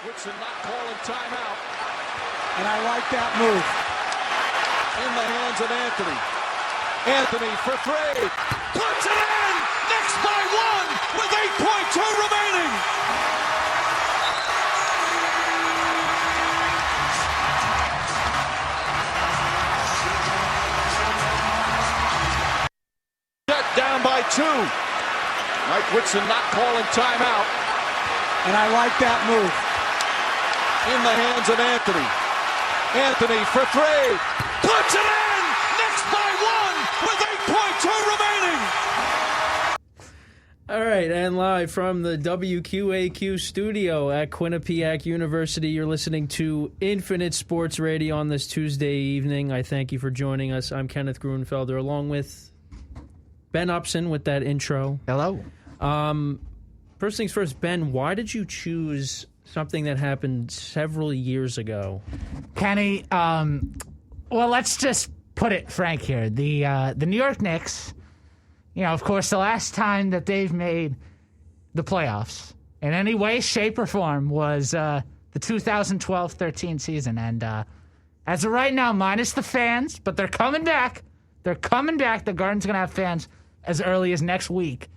Woodson not calling timeout. And I like that move. In the hands of Anthony. Anthony for three. Puts it in! Knicks by one with 8.2 remaining. Set down by two. Mike Woodson not calling timeout. And I like that move. In the hands of Anthony. Anthony for three. Puts it in! Knicks by one with 8.2 remaining. All right, and live from the WQAQ studio at Quinnipiac University, you're listening to Infinite Sports Radio on this Tuesday evening. I thank you for joining us. I'm Kenneth Grunfelder, along with Ben Upson with that intro. Hello. First things first, Ben, why did you choose something that happened several years ago? Kenny, well, let's just put it frank here. The New York Knicks, of course, the last time that they've made the playoffs in any way, shape, or form was the 2012-13 season. And as of right now, minus the fans, but they're coming back. They're coming back. The Garden's going to have fans as early as next week.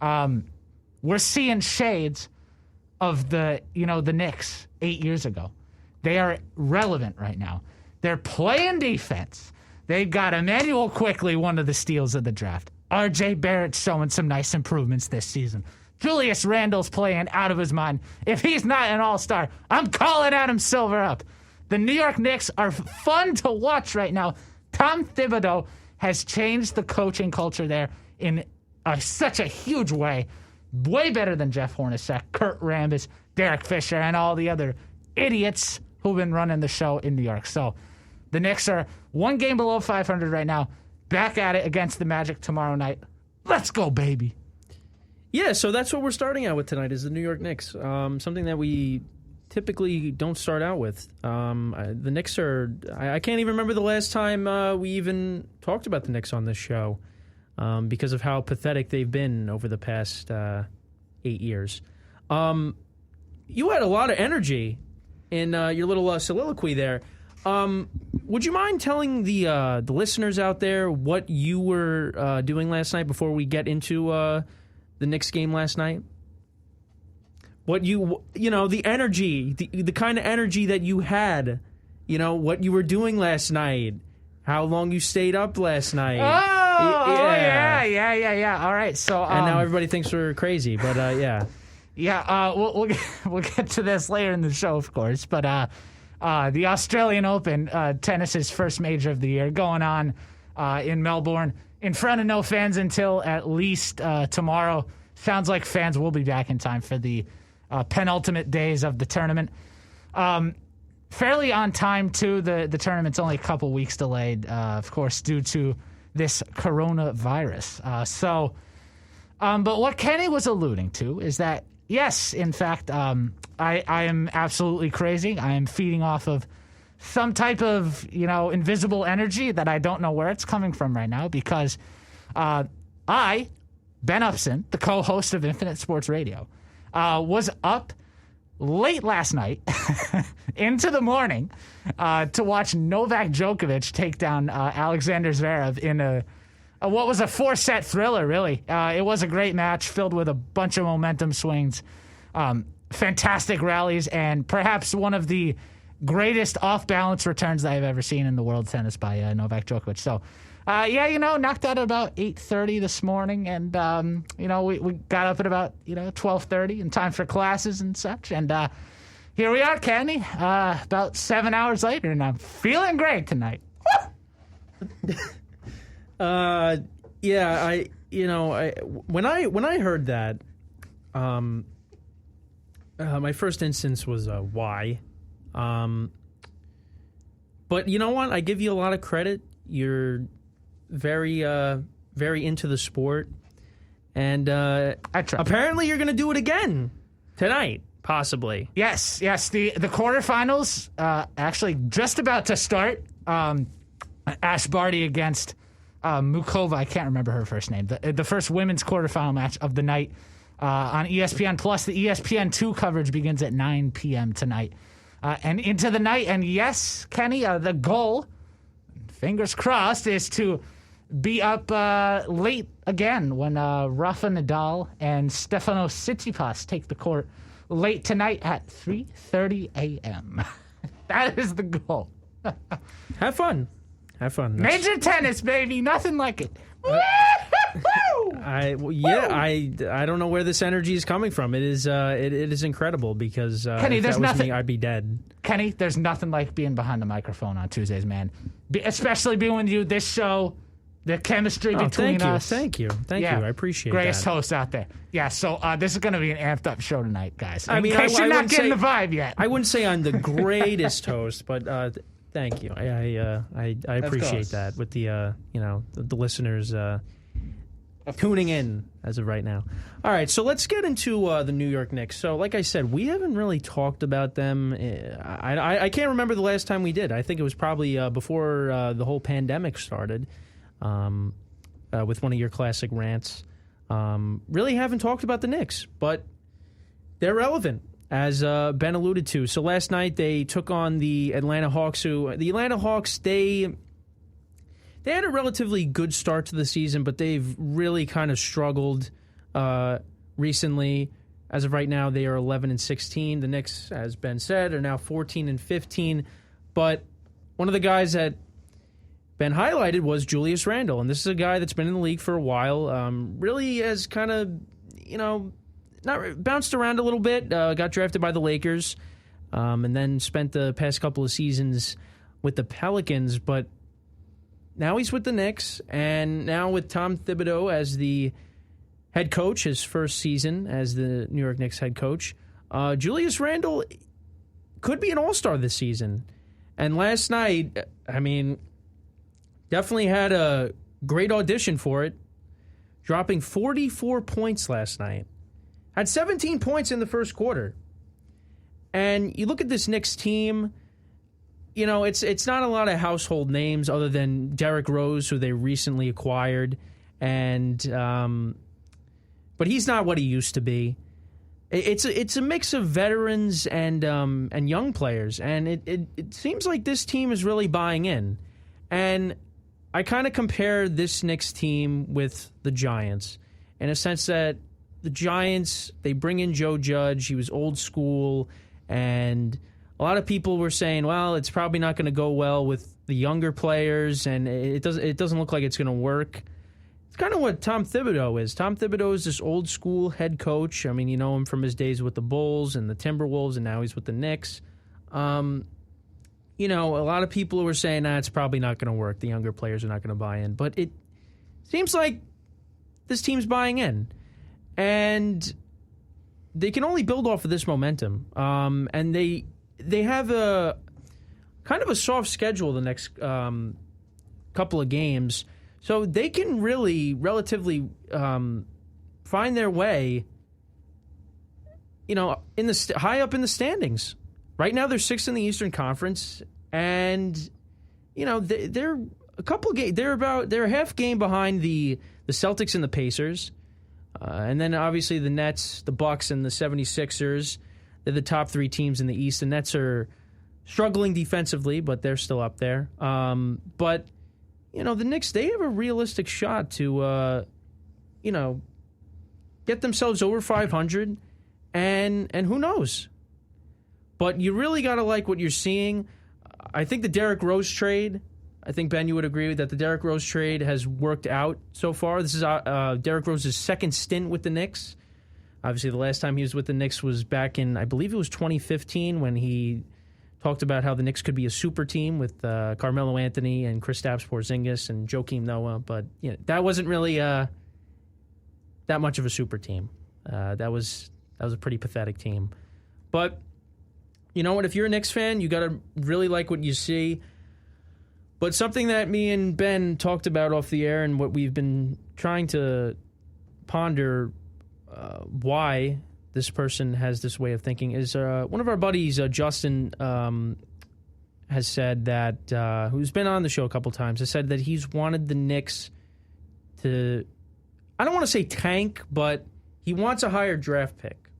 We're seeing shades of the Knicks 8 years ago. They are relevant right now. They're playing defense. They've got Emmanuel Quickley, one of the steals of the draft. R.J. Barrett's showing some nice improvements this season. Julius Randle's playing out of his mind. If he's not an all-star, I'm calling Adam Silver up. The New York Knicks are fun to watch right now. Tom Thibodeau has changed the coaching culture there in such a huge way. Way better than Jeff Hornacek, Kurt Rambis, Derek Fisher, and all the other idiots who've been running the show in New York. So the Knicks are one game below 500 right now. Back at it against the Magic tomorrow night. Let's go, baby. Yeah, so that's what we're starting out with tonight is the New York Knicks. Something that we typically don't start out with. The Knicks are... I can't even remember the last time we even talked about the Knicks on this show. Because of how pathetic they've been over the past 8 years. You had a lot of energy in your little soliloquy there. Would you mind telling the listeners out there what you were doing last night before we get into the Knicks game last night? What the energy, the kind of energy that you had, what you were doing last night, how long you stayed up last night. Yeah. All right, so and now everybody thinks we're crazy, but yeah. Yeah, we'll get to this later in the show, of course. But the Australian Open, tennis's first major of the year, going on in Melbourne in front of no fans until at least tomorrow. Sounds like fans will be back in time for the penultimate days of the tournament. Fairly on time, too. The tournament's only a couple weeks delayed, of course, due to this coronavirus. But what Kenny was alluding to is that, yes, in fact, I am absolutely crazy. I am feeding off of some type of, invisible energy that I don't know where it's coming from right now because I, Ben Upson, the co-host of Infinite Sports Radio, was up late last night into the morning to watch Novak Djokovic take down Alexander Zverev in what was a 4-set thriller, really. It was a great match filled with a bunch of momentum swings, fantastic rallies, and perhaps one of the greatest off-balance returns that I've ever seen in the world tennis by Novak Djokovic. So, knocked out at about 8:30 this morning, and, we got up at about, 12:30 in time for classes and such, and here we are, Kenny, about 7 hours later, and I'm feeling great tonight. When I heard that, my first instance was why, but you know what? I give you a lot of credit. You're very into the sport, and apparently you're going to do it again tonight, possibly. Yes. The quarterfinals actually just about to start. Ash Barty against Mukova. I can't remember her first name. The first women's quarterfinal match of the night. on ESPN Plus. The ESPN2 coverage begins at 9 p.m. tonight and into the night. And yes, Kenny, the goal, fingers crossed, is to be up late again when Rafa Nadal and Stefanos Tsitsipas take the court late tonight at 3:30 a.m. That is the goal. Have fun. Major tennis, baby. Nothing like it. I don't know where this energy is coming from. It is incredible because Kenny, if there's that was nothing. me, I'd be dead. Kenny, there's nothing like being behind the microphone on Tuesdays, man. Especially being with you, this show, the chemistry between us. Thank you. I appreciate greatest that. host out there. Yeah, so this is going to be an amped up show tonight, guys. I mean, in case you're not wouldn't getting say- the vibe yet. I wouldn't say I'm the greatest host, but thank you. I appreciate course. that with the the listeners tuning in as of right now. All right, so let's get into the New York Knicks. So, like I said, we haven't really talked about them. I can't remember the last time we did. I think it was probably before the whole pandemic started, with one of your classic rants. Really haven't talked about the Knicks, but they're relevant, as Ben alluded to. So last night they took on the Atlanta Hawks. The Atlanta Hawks, they had a relatively good start to the season, but they've really kind of struggled recently. As of right now, they are 11-16. The Knicks, as Ben said, are now 14-15. But one of the guys that Ben highlighted was Julius Randle, and this is a guy that's been in the league for a while. Really has kind of, not bounced around a little bit. Got drafted by the Lakers, and then spent the past couple of seasons with the Pelicans. But now he's with the Knicks, and now with Tom Thibodeau as the head coach, his first season as the New York Knicks head coach. Julius Randle could be an all-star this season. And last night, I mean, definitely had a great audition for it, dropping 44 points last night. Had 17 points in the first quarter. And you look at this Knicks team, it's not a lot of household names other than Derrick Rose, who they recently acquired, but he's not what he used to be. It's a mix of veterans and young players, and it seems like this team is really buying in. And I kind of compare this Knicks team with the Giants in a sense that the Giants, they bring in Joe Judge. He was old school, and a lot of people were saying, well, it's probably not going to go well with the younger players, and it doesn't look like it's going to work. It's kind of what Tom Thibodeau is. Tom Thibodeau is this old school head coach. I mean, you know him from his days with the Bulls and the Timberwolves, and now he's with the Knicks. A lot of people were saying, it's probably not going to work. The younger players are not going to buy in. But it seems like this team's buying in. And they can only build off of this momentum. And they have a kind of a soft schedule the next couple of games. So they can really relatively find their way, in the high up in the standings. Right now they're sixth in the Eastern Conference, and they're a couple of they're a half game behind the Celtics and the Pacers, and then obviously the Nets, the Bucks, and the 76ers. They're the top three teams in the East. The Nets are struggling defensively, but they're still up there. But the Knicks, they have a realistic shot to get themselves over 500, and who knows. But you really got to like what you're seeing. I think the Derrick Rose trade, I think, Ben, you would agree that the Derrick Rose trade has worked out so far. This is Derrick Rose's second stint with the Knicks. Obviously, the last time he was with the Knicks was back in, I believe it was 2015, when he talked about how the Knicks could be a super team with Carmelo Anthony and Kristaps Porzingis and Joakim Noah. But that wasn't really that much of a super team. That was a pretty pathetic team. But you know what? If you're a Knicks fan, you got to really like what you see. But something that me and Ben talked about off the air, and what we've been trying to ponder why this person has this way of thinking, is one of our buddies, Justin, has said that, who's been on the show a couple times, has said that he's wanted the Knicks to, I don't want to say tank, but He wants a higher draft pick.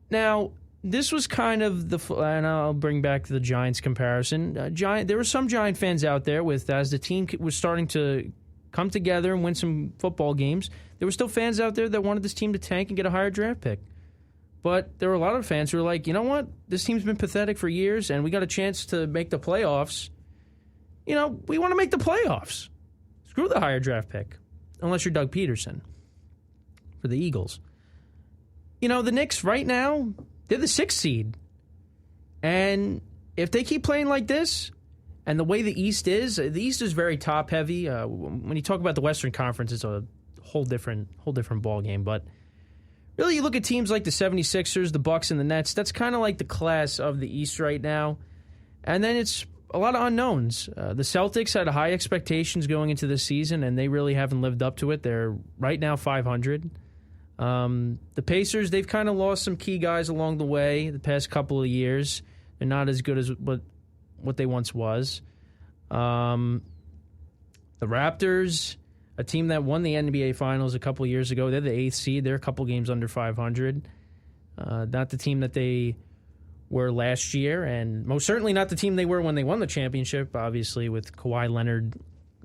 Now, this was kind of and I'll bring back the Giants comparison. There were some Giant fans out there as the team was starting to come together and win some football games, there were still fans out there that wanted this team to tank and get a higher draft pick. But there were a lot of fans who were like, you know what? This team's been pathetic for years, and we got a chance to make the playoffs. We want to make the playoffs. Screw the higher draft pick, unless you're Doug Peterson for the Eagles. The Knicks right now, they're the 6th seed. And if they keep playing like this, and the way the East is very top-heavy. When you talk about the Western Conference, it's a whole different ball game. But really, you look at teams like the 76ers, the Bucks, and the Nets, that's kind of like the class of the East right now. And then it's a lot of unknowns. The Celtics had high expectations going into this season, and they really haven't lived up to it. They're right now 500. The Pacers, they've kind of lost some key guys along the way the past couple of years. They're not as good as what they once was. The Raptors, a team that won the NBA Finals a couple of years ago, they're the 8th seed. They're a couple games under 500. Not the team that they were last year, and most certainly not the team they were when they won the championship, obviously, with Kawhi Leonard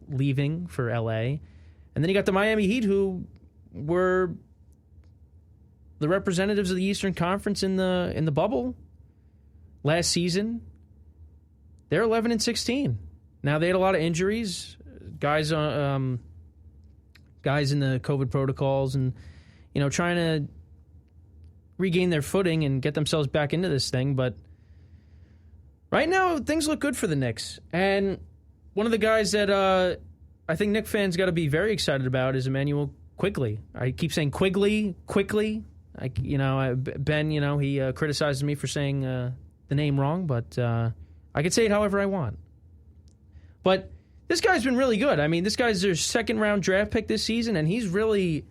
leaving for LA. And then you got the Miami Heat, who were the representatives of the Eastern Conference in the bubble last season. They're 11-16. Now, they had a lot of injuries, guys in the COVID protocols, and trying to regain their footing and get themselves back into this thing. But right now, things look good for the Knicks. And one of the guys that I think Knicks fans got to be very excited about is Emmanuel Quigley. I keep saying Quigley. Ben, he criticizes me for saying the name wrong, but I could say it however I want. But this guy's been really good. I mean, this guy's their 2nd-round draft pick this season, and he's been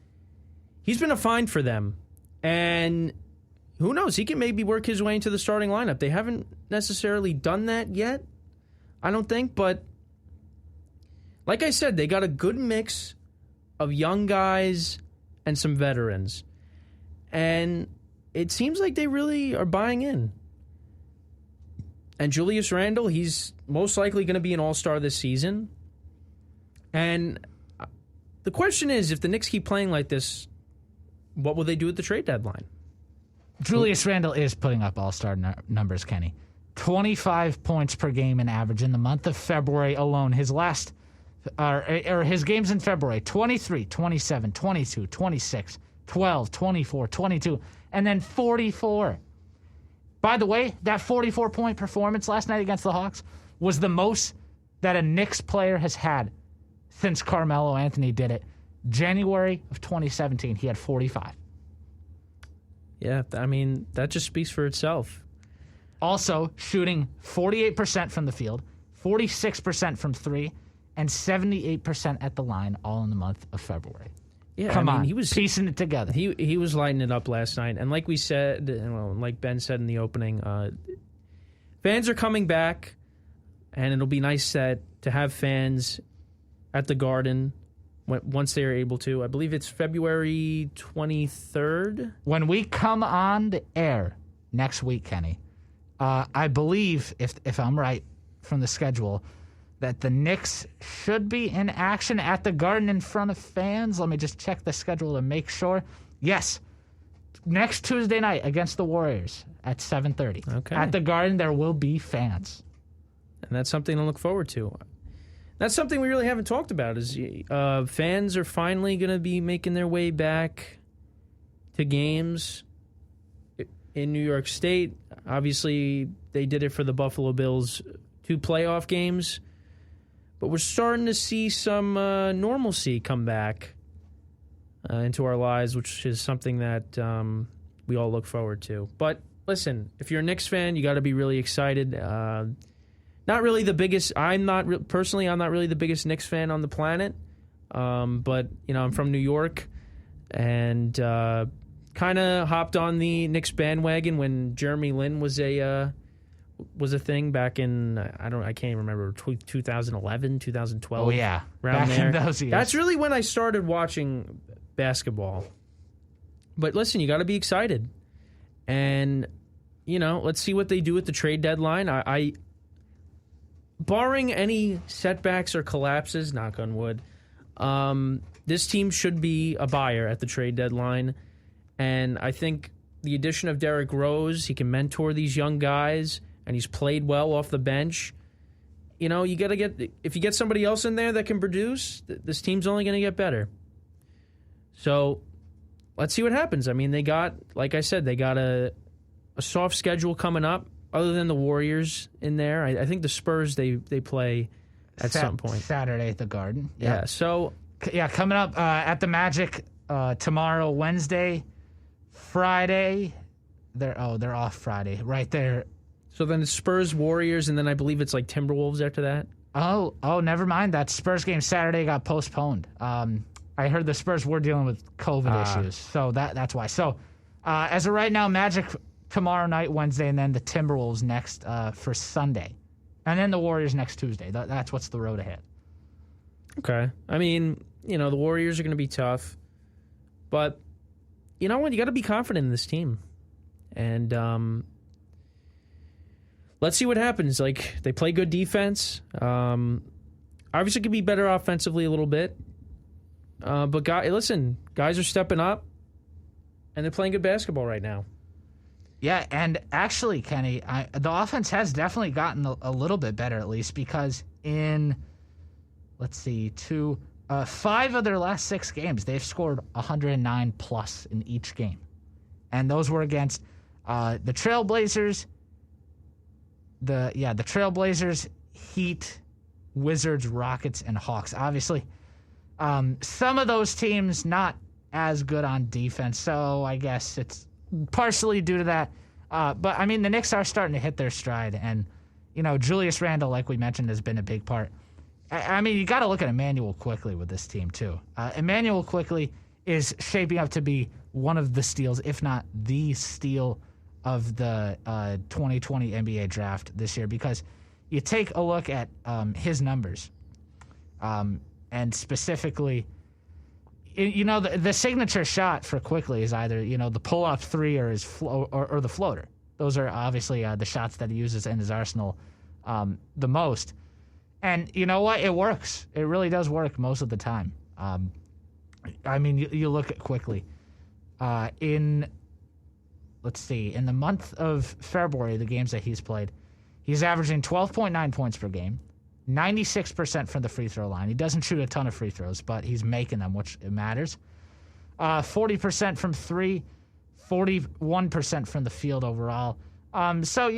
a find for them. And who knows? He can maybe work his way into the starting lineup. They haven't necessarily done that yet, I don't think. But like I said, they got a good mix of young guys and some veterans. And it seems like they really are buying in. And Julius Randle, he's most likely going to be an all-star this season. And the question is, if the Knicks keep playing like this, what will they do at the trade deadline? Julius Randle is putting up all-star numbers, Kenny. 25 points per game in average in the month of February alone. His his games in February, 23, 27, 22, 26, 12, 24, 22, and then 44. By the way, that 44-point performance last night against the Hawks was the most that a Knicks player has had since Carmelo Anthony did it. January of 2017, he had 45. Yeah, I mean, that just speaks for itself. Also, shooting 48% from the field, 46% from 3, and 78% at the line, all in the month of February. Yeah, Come on, he was piecing it together. He was lighting it up last night, and like we said, like Ben said in the opening, fans are coming back, and it'll be nice to have fans at the Garden once they are able to. I believe it's February 23rd. When we come on the air next week, Kenny, I believe, if I'm right from the schedule, that the Knicks should be in action at the Garden in front of fans. Let me just check the schedule to make sure. Yes, next Tuesday night against the Warriors at 7:30. Okay. At the Garden, there will be fans. And that's something to look forward to. That's something we really haven't talked about, is fans are finally going to be making their way back to games in New York State. Obviously, they did it for the Buffalo Bills' 2 playoff games. But we're starting to see some normalcy come back into our lives, which is something that we all look forward to. But listen, if you're a Knicks fan, you got to be really excited. Not really the biggest. I'm not really the biggest Knicks fan on the planet. But I'm from New York, and kind of hopped on the Knicks bandwagon when Jeremy Lin was a thing back in, I can't even remember, 2011, 2012. Oh, yeah. Around back there. in those years. That's really when I started watching basketball. But listen, you got to be excited. And, let's see what they do at the trade deadline. I barring any setbacks or collapses, knock on wood, this team should be a buyer at the trade deadline. And I think the addition of Derrick Rose, he can mentor these young guys, and he's played well off the bench. You got to if you get somebody else in there that can produce, this team's only going to get better. So let's see what happens. I mean, like I said, they got a soft schedule coming up, other than the Warriors in there. I think the Spurs, they play at some point. Saturday at the Garden. Yeah, so... Yeah, coming up at the Magic tomorrow, Wednesday, Friday. They're off Friday. Right there. So then it's Spurs, Warriors, and then I believe it's like Timberwolves after that? Oh, never mind. That Spurs game Saturday got postponed. I heard the Spurs were dealing with COVID issues, so that's why. So as of right now, Magic tomorrow night, Wednesday, and then the Timberwolves next for Sunday. And then the Warriors next Tuesday. That's what's the road ahead. Okay. I mean, the Warriors are going to be tough. But you know what? You got to be confident in this team. And let's see what happens. Like, they play good defense. Obviously, could be better offensively a little bit. But guys are stepping up, and they're playing good basketball right now. Yeah, and actually, Kenny, the offense has definitely gotten a little bit better, at least, because in, 5 of their last 6 games, they've scored 109 plus in each game. And those were against the Trailblazers, the Trailblazers, Heat, Wizards, Rockets, and Hawks. Obviously, some of those teams not as good on defense, so I guess it's partially due to that. But, I mean, the Knicks are starting to hit their stride, and, Julius Randle, like we mentioned, has been a big part. I mean, you got to look at Immanuel Quickley with this team, too. Immanuel Quickley is shaping up to be one of the steals, if not the steal of the 2020 NBA draft this year, because you take a look at his numbers, and specifically, the signature shot for Quickley is either, the pull-up three or his or the floater. Those are obviously the shots that he uses in his arsenal the most. And you know what? It works. It really does work most of the time. I mean, you look at Quickley. In the month of February, the games that he's played, he's averaging 12.9 points per game, 96% from the free throw line. He doesn't shoot a ton of free throws, but he's making them, which matters. 40% from 3, 41% from the field overall. So,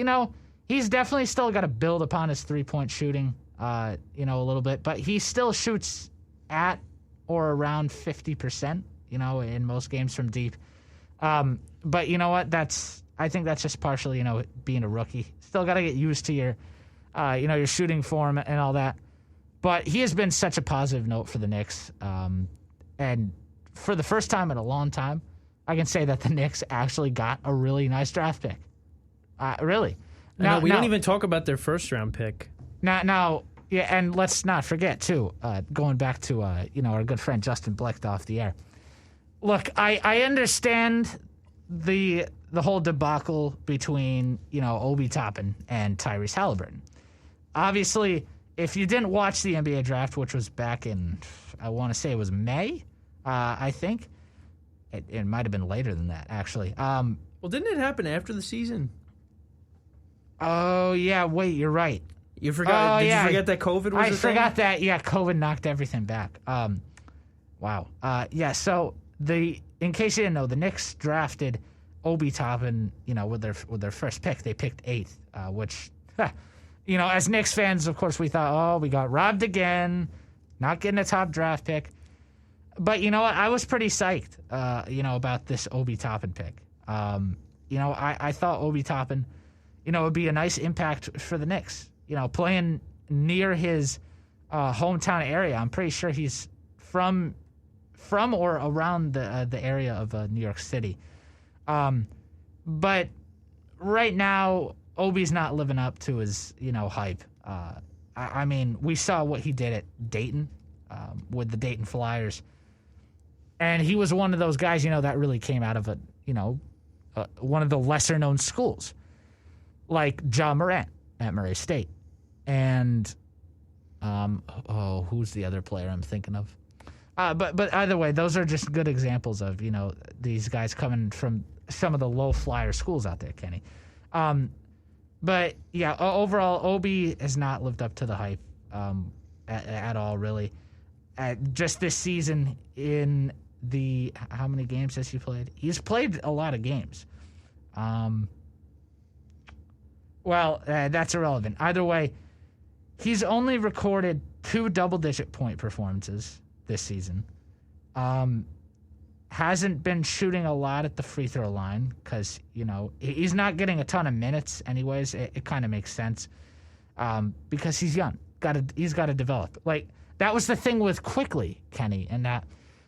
he's definitely still got to build upon his three-point shooting, a little bit, but he still shoots at or around 50%, in most games from deep. But you know what? I think that's just partially, being a rookie. Still got to get used to your shooting form and all that. But he has been such a positive note for the Knicks. And for the first time in a long time, I can say that the Knicks actually got a really nice draft pick. Really. Now, we don't even talk about their first-round pick. Now, yeah, and let's not forget, too, going back to, our good friend Justin Blecht off the air. Look, I understand the whole debacle between, Obi Toppin and Tyrese Halliburton. Obviously, if you didn't watch the NBA draft, which was back in, I want to say it was May, I think. It might have been later than that, actually. Well, didn't it happen after the season? Oh, yeah, wait, you're right. You forgot? Did you forget that COVID was I forgot that, yeah, COVID knocked everything back. Wow. Yeah, so in case you didn't know, the Knicks drafted Obi Toppin, with their first pick. They picked 8th, which, as Knicks fans, of course, we thought, we got robbed again, not getting a top draft pick. But you know what? I was pretty psyched, about this Obi Toppin pick. I thought Obi Toppin, would be a nice impact for the Knicks. Playing near his hometown area. I'm pretty sure he's from or around the area of New York City. But right now, Obi's not living up to his, hype. I mean, we saw what he did at Dayton with the Dayton Flyers. And he was one of those guys, that really came out of one of the lesser known schools, like Ja Morant at Murray State. And, who's the other player I'm thinking of? But either way, those are just good examples of, these guys coming from some of the low flyer schools out there, Kenny. But yeah, overall, Obi has not lived up to the hype at all, really. Just this season, in the how many games has he played? He's played a lot of games. That's irrelevant. Either way, he's only recorded 2 double-digit point performances this season. Hasn't been shooting a lot at the free throw line because, he's not getting a ton of minutes anyways. It kind of makes sense because he's young. He's got to develop. Like, that was the thing with Quickly, Kenny, and that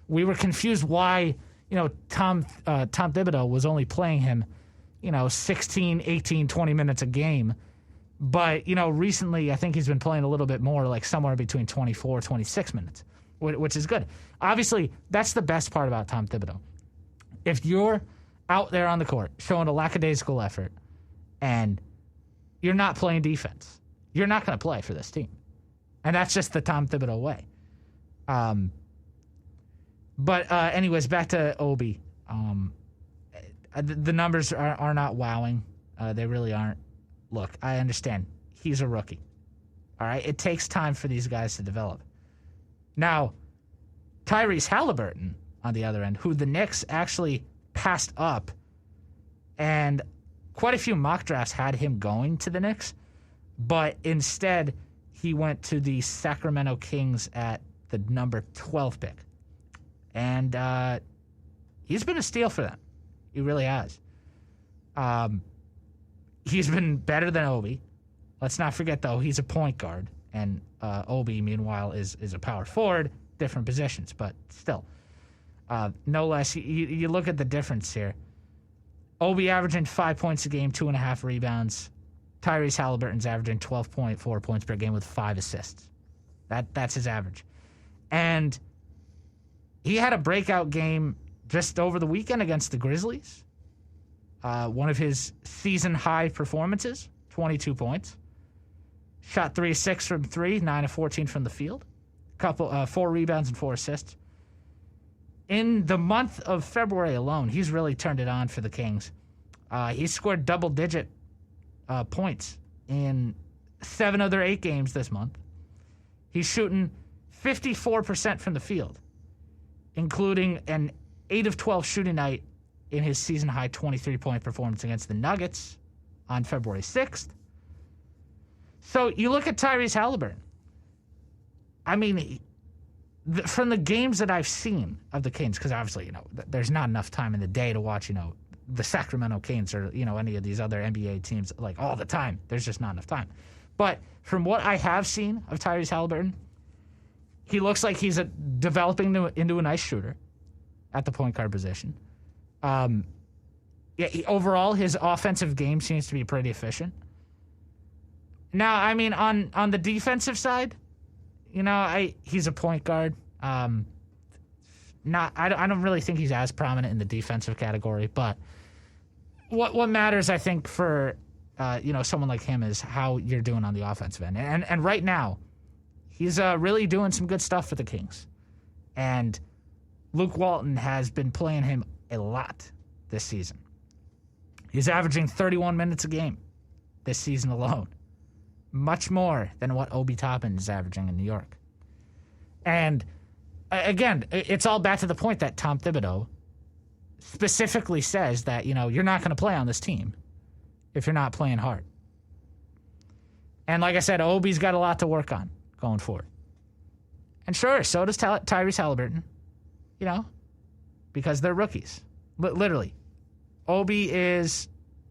we were confused why, Tom Thibodeau was only playing him, 16, 18, 20 minutes a game. But, recently I think he's been playing a little bit more, like somewhere between 24, 26 minutes, which is good. Obviously, that's the best part about Tom Thibodeau. If you're out there on the court showing a lackadaisical effort and you're not playing defense, you're not going to play for this team. And that's just the Tom Thibodeau way. But anyways, back to Obi. The numbers are not wowing. They really aren't. Look, I understand. He's a rookie. All right? It takes time for these guys to develop. Now, Tyrese Halliburton, on the other end, who the Knicks actually passed up, and quite a few mock drafts had him going to the Knicks, but instead he went to the Sacramento Kings at the number 12 pick. And he's been a steal for them. He really has. He's been better than Obi. Let's not forget, though, he's a point guard, and Obi, meanwhile, is a power forward, different positions, but still. No less. You look at the difference here. Obi averaging 5 points a game, 2.5 rebounds. Tyrese Halliburton's averaging 12.4 points per game with 5 assists. That's his average. And he had a breakout game just over the weekend against the Grizzlies. One of his season-high performances, 22 points. Shot 3 of 6 from 3, 9 of 14 from the field. 4 rebounds and 4 assists. In the month of February alone, he's really turned it on for the Kings. He scored double-digit points in 7 of their 8 games this month. He's shooting 54% from the field, including an 8 of 12 shooting night in his season-high 23-point performance against the Nuggets on February 6th. So you look at Tyrese Halliburton. I mean, from the games that I've seen of the Kings, because obviously, there's not enough time in the day to watch, the Sacramento Kings or, any of these other NBA teams, like, all the time. There's just not enough time. But from what I have seen of Tyrese Halliburton, he looks like he's developing into a nice shooter at the point guard position. Overall, his offensive game seems to be pretty efficient. Now, I mean, on the defensive side, he's a point guard. I don't really think he's as prominent in the defensive category, but what matters, I think, for someone like him is how you're doing on the offensive end. And right now, he's really doing some good stuff for the Kings. And Luke Walton has been playing him a lot this season. He's averaging 31 minutes a game this season alone. Much more than what Obi Toppin is averaging in New York. And again, it's all back to the point that Tom Thibodeau specifically says that, you're not going to play on this team if you're not playing hard. And like I said, Obi's got a lot to work on going forward. And sure, so does Tyrese Halliburton, because they're rookies. Literally. Obi is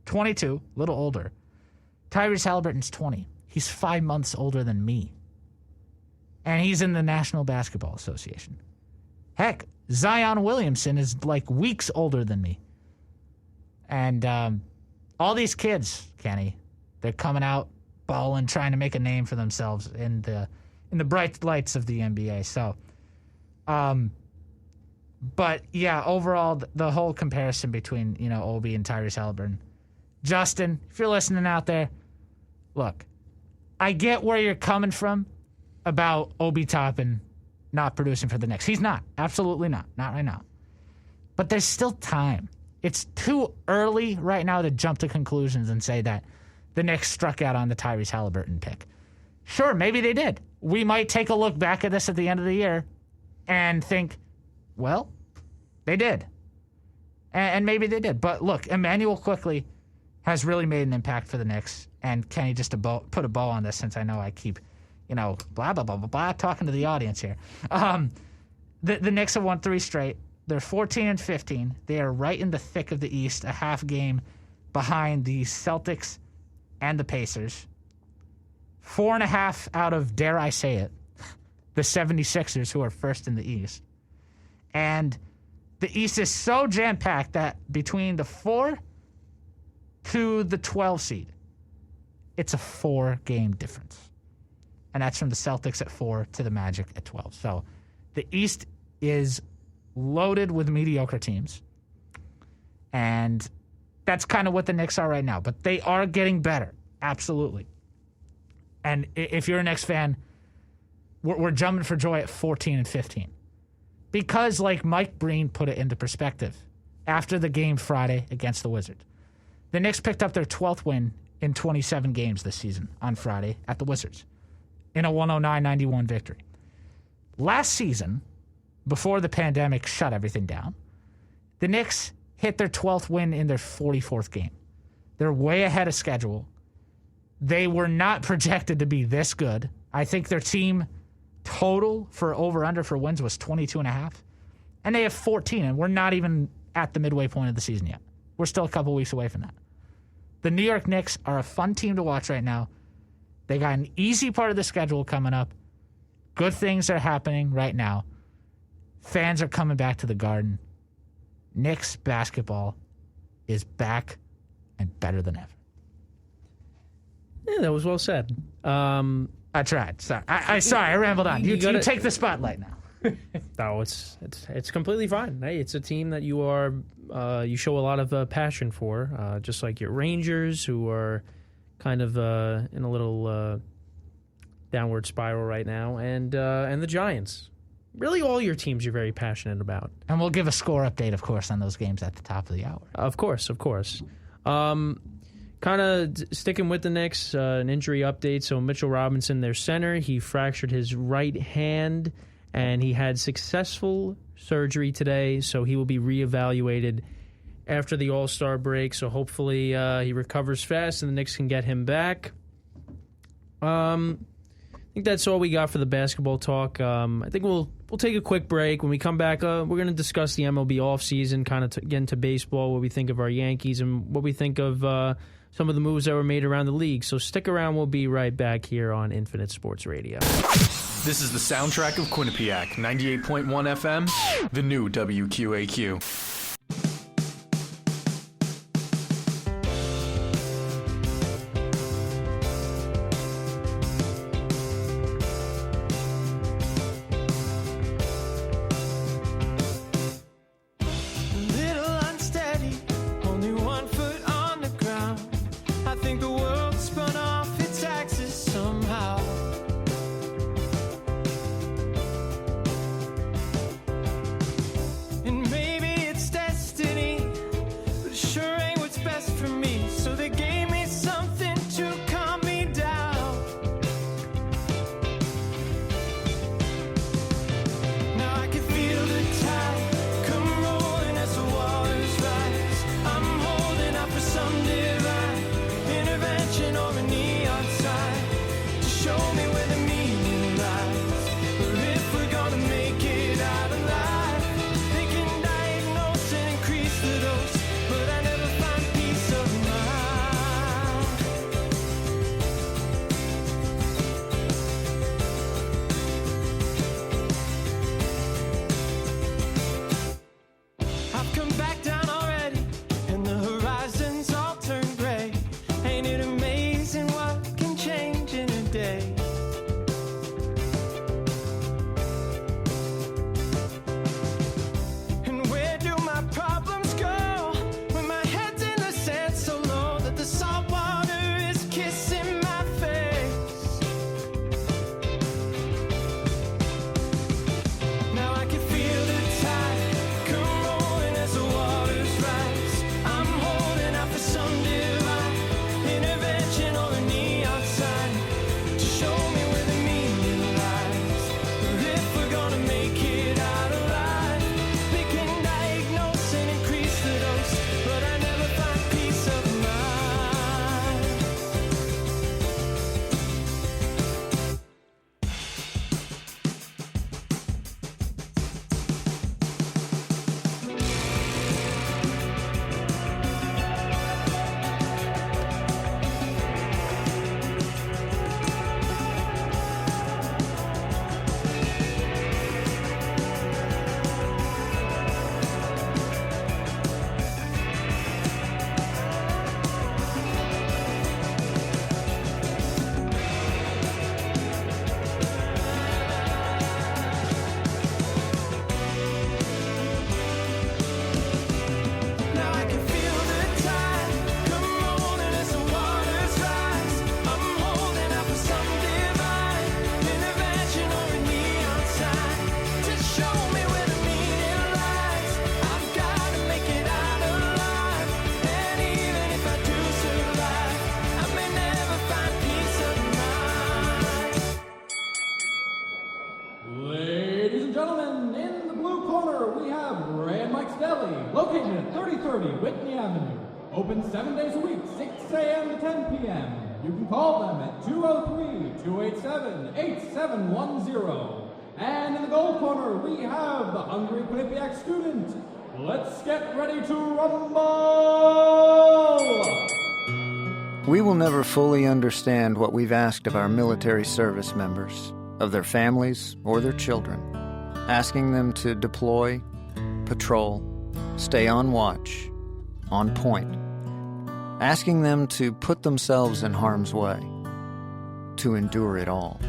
22, a little older. Tyrese Halliburton's 20. He's 5 months older than me. And he's in the National Basketball Association. Heck, Zion Williamson is like weeks older than me. And all these kids, Kenny, they're coming out, balling, trying to make a name for themselves in the bright lights of the NBA. So But yeah, overall, the whole comparison between, Obi and Tyrese Halliburton. Justin, if you're listening out there, look, I get where you're coming from about Obi Toppin not producing for the Knicks. He's not. Absolutely not. Not right now. But there's still time. It's too early right now to jump to conclusions and say that the Knicks struck out on the Tyrese Halliburton pick. Sure, maybe they did. We might take a look back at this at the end of the year and think, well, they did. And maybe they did. But look, Immanuel Quickley has really made an impact for the Knicks. And Kenny, just to put a bow on this, since I know I keep, blah, blah, blah, blah, blah, talking to the audience here. The Knicks have won 3 straight. They're 14-15. They are right in the thick of the East, a half game behind the Celtics and the Pacers. 4.5 out of, dare I say it, the 76ers, who are first in the East. And the East is so jam-packed that between the 4 to the 12 seed, it's a 4-game difference. And that's from the Celtics at 4 to the Magic at 12. So the East is loaded with mediocre teams. And that's kind of what the Knicks are right now. But they are getting better. Absolutely. And if you're a Knicks fan, we're jumping for joy at 14-15. Because, like Mike Breen put it into perspective, after the game Friday against the Wizards, the Knicks picked up their 12th win in 27 games this season on Friday at the Wizards in a 109-91 victory. Last season, before the pandemic shut everything down, the Knicks hit their 12th win in their 44th game. They're way ahead of schedule. They were not projected to be this good. I think their team total for over-under for wins was 22.5. And they have 14, and we're not even at the midway point of the season yet. We're still a couple weeks away from that. The New York Knicks are a fun team to watch right now. They got an easy part of the schedule coming up. Good things are happening right now. Fans are coming back to the Garden. Knicks basketball is back and better than ever. Yeah, that was well said. I tried. Sorry, I rambled on. You take the spotlight now. No, it's completely fine. Hey, it's a team that you are you show a lot of passion for, just like your Rangers, who are kind of in a little downward spiral right now, and the Giants. Really, all your teams you're very passionate about. And we'll give a score update, of course, on those games at the top of the hour. Of course. Kind of sticking with the Knicks, an injury update. So Mitchell Robinson, their center, he fractured his right hand, and he had successful surgery today, so he will be reevaluated after the All-Star break. So hopefully he recovers fast and the Knicks can get him back. I think that's all we got for the basketball talk. I think we'll take a quick break. When we come back, we're going to discuss the MLB offseason, kind of get into baseball, what we think of our Yankees, and what we think of some of the moves that were made around the league. So stick around. We'll be right back here on Infinite Sports Radio. This is the soundtrack of Quinnipiac, 98.1 FM, the new WQAQ. Or an Open 7 days a week, 6 a.m. to 10 p.m. You can call them at 203-287-8710. And in the goal corner, we have the hungry Quinnipiac student. Let's get ready to rumble! We will never fully understand what we've asked of our military service members, of their families or their children, asking them to deploy, patrol, stay on watch, on point, asking them to put themselves in harm's way, to endure it all.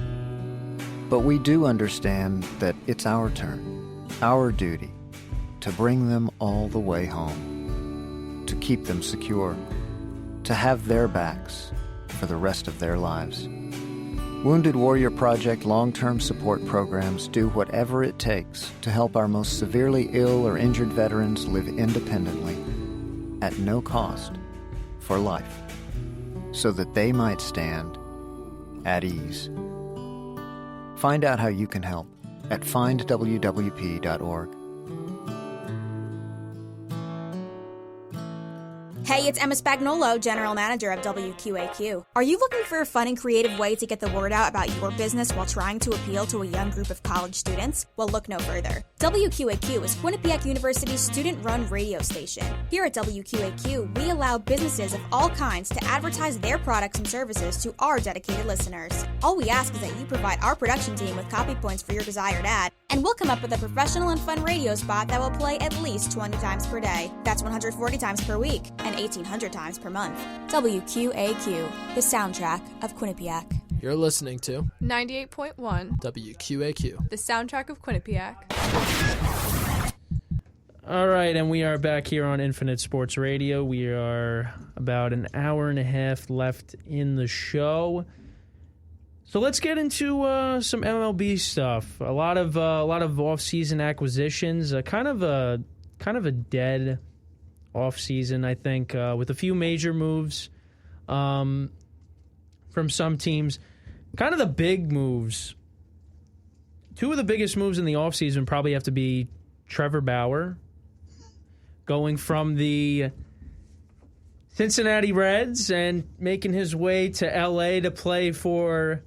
But we do understand that it's our turn, our duty, to bring them all the way home, to keep them secure, to have their backs for the rest of their lives. Wounded Warrior Project long-term support programs do whatever it takes to help our most severely ill or injured veterans live independently, at no cost, for life, so that they might stand at ease. Find out how you can help at findwwp.org. Hey, it's Emma Spagnolo, General Manager of WQAQ. Are you looking for a fun and creative way to get the word out about your business while trying to appeal to a young group of college students? Well, look no further. WQAQ is Quinnipiac University's student-run radio station. Here at WQAQ, we allow businesses of all kinds to advertise their products and services to our dedicated listeners. All we ask is that you provide our production team with copy points for your desired ad, and we'll come up with a professional and fun radio spot that will play at least 20 times per day. That's 140 times per week, and 1,800 times per month. WQAQ, the soundtrack of Quinnipiac. You're listening to 98.1 WQAQ, the soundtrack of Quinnipiac. All right, and we are back here on Infinite Sports Radio. We are about an hour and a half left in the show. So let's get into some MLB stuff. A lot of off-season acquisitions. Kind of a dead off-season, I think, with a few major moves from some teams. Kind of the big moves. Two of the biggest moves in the off-season probably have to be Trevor Bauer going from the Cincinnati Reds and making his way to L.A. to play for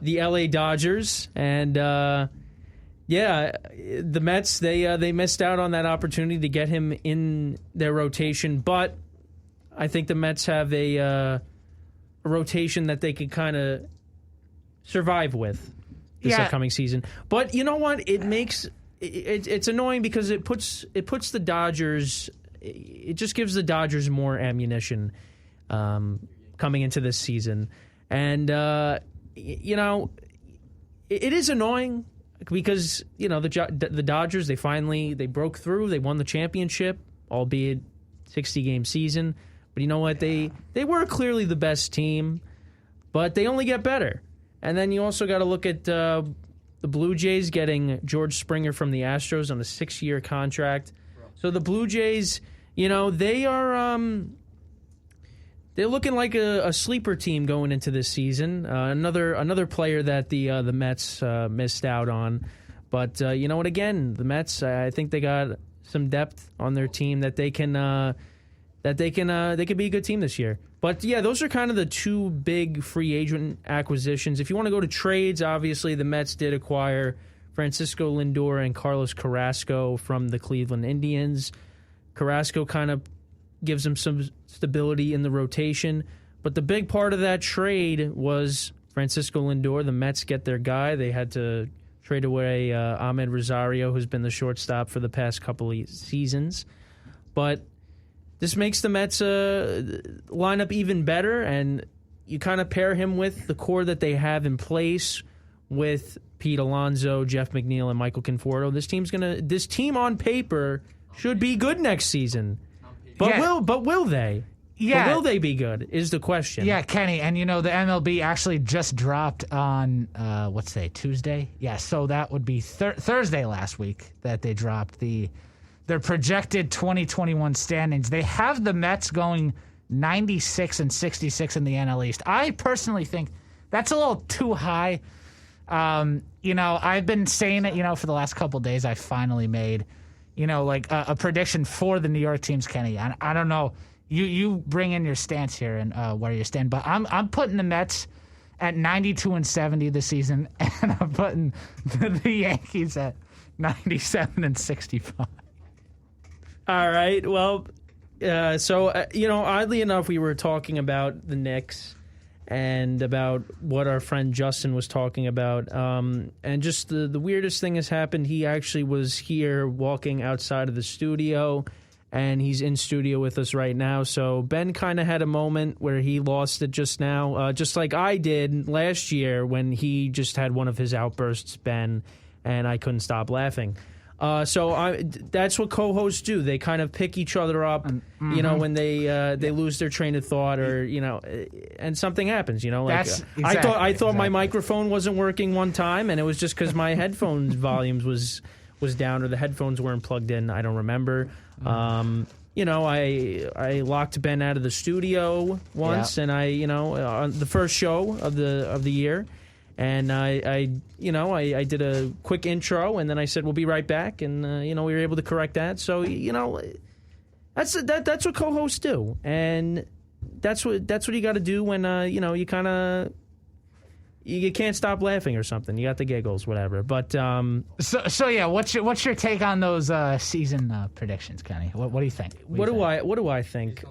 the L.A. Dodgers. And, the Mets, they missed out on that opportunity to get him in their rotation. But I think the Mets have a rotation that they could kind of survive with this upcoming season. But you know what? It's annoying because it puts the Dodgers. It just gives the Dodgers more ammunition coming into this season, and it is annoying because the Dodgers they broke through. They won the championship, albeit 60-game season. But you know what? They were clearly the best team, but they only get better. And then you also got to look at the Blue Jays getting George Springer from the Astros on a 6-year contract. So the Blue Jays, they are they're looking like a sleeper team going into this season. Another player that the Mets missed out on. But you know what? Again, the Mets, I think they got some depth on their team that they can be a good team this year. But yeah, those are kind of the two big free agent acquisitions. If you want to go to trades, obviously the Mets did acquire Francisco Lindor and Carlos Carrasco from the Cleveland Indians. Carrasco kind of gives them some stability in the rotation. But the big part of that trade was Francisco Lindor. The Mets get their guy. They had to trade away Ahmed Rosario, who's been the shortstop for the past couple of seasons. But this makes the Mets lineup even better, and you kind of pair him with the core that they have in place with Pete Alonso, Jeff McNeil, and Michael Conforto. This team on paper should be good next season. But will they? Yeah. But will they be good is the question. Yeah, Kenny, and the MLB actually just dropped on, Tuesday? Yeah, so that would be Thursday last week that they dropped their projected 2021 standings. They have the Mets going 96 and 66 in the NL East. I personally think that's a little too high. I've been saying it, for the last couple of days. I finally made, a prediction for the New York teams, Kenny. I don't know. you bring in your stance here and where you stand. But I'm putting the Mets at 92-70 this season, and I'm putting the Yankees at 97-65. All right. Well, oddly enough, we were talking about the Knicks and about what our friend Justin was talking about. And just the weirdest thing has happened. He actually was here walking outside of the studio, and he's in studio with us right now. So Ben kind of had a moment where he lost it just now, just like I did last year when he just had one of his outbursts, Ben, and I couldn't stop laughing. That's what co-hosts do. They kind of pick each other up, when they lose their train of thought, or and something happens. I thought my microphone wasn't working one time, and it was just because my headphones volumes was down, or the headphones weren't plugged in. I don't remember. I locked Ben out of the studio once, and on the first show of the year. And I did a quick intro, and then I said we'll be right back, and we were able to correct that. So that's what co-hosts do, and that's what you got to do when you can't stop laughing or something. You got the giggles, whatever. But so yeah, what's your take on those season predictions, Kenny? What do you think? What do I think?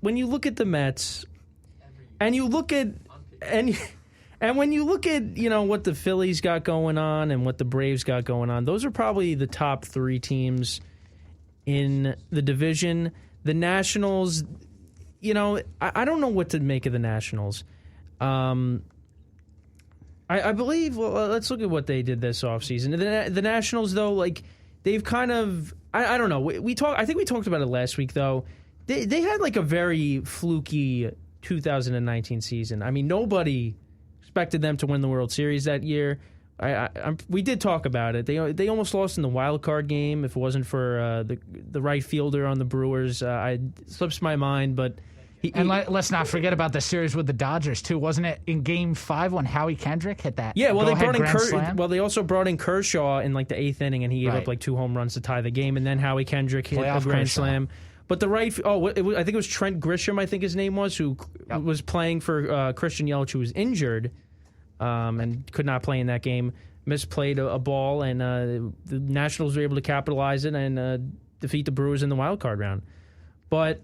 When you look at the Mets, and you look at and when you look at what the Phillies got going on and what the Braves got going on, those are probably the top three teams in the division. The Nationals, I don't know what to make of the Nationals. I believe. Well, let's look at what they did this offseason. The Nationals, though, they've kind of. I don't know. I think we talked about it last week, though. They had a very fluky 2019 season. I mean, nobody expected them to win the World Series that year. We did talk about it. They almost lost in the wild card game. If it wasn't for the right fielder on the Brewers, it slips my mind. But let's not forget about the series with the Dodgers too. Wasn't it in Game 5 when Howie Kendrick hit that? Yeah, well, they also brought in Kershaw in the 8th inning, and he gave up 2 home runs to tie the game, and then Howie Kendrick hit a grand slam. But the I think it was Trent Grisham, I think his name was, who was playing for Christian Yelich, who was injured and could not play in that game, misplayed a ball, and the Nationals were able to capitalize it and defeat the Brewers in the wild card round. But,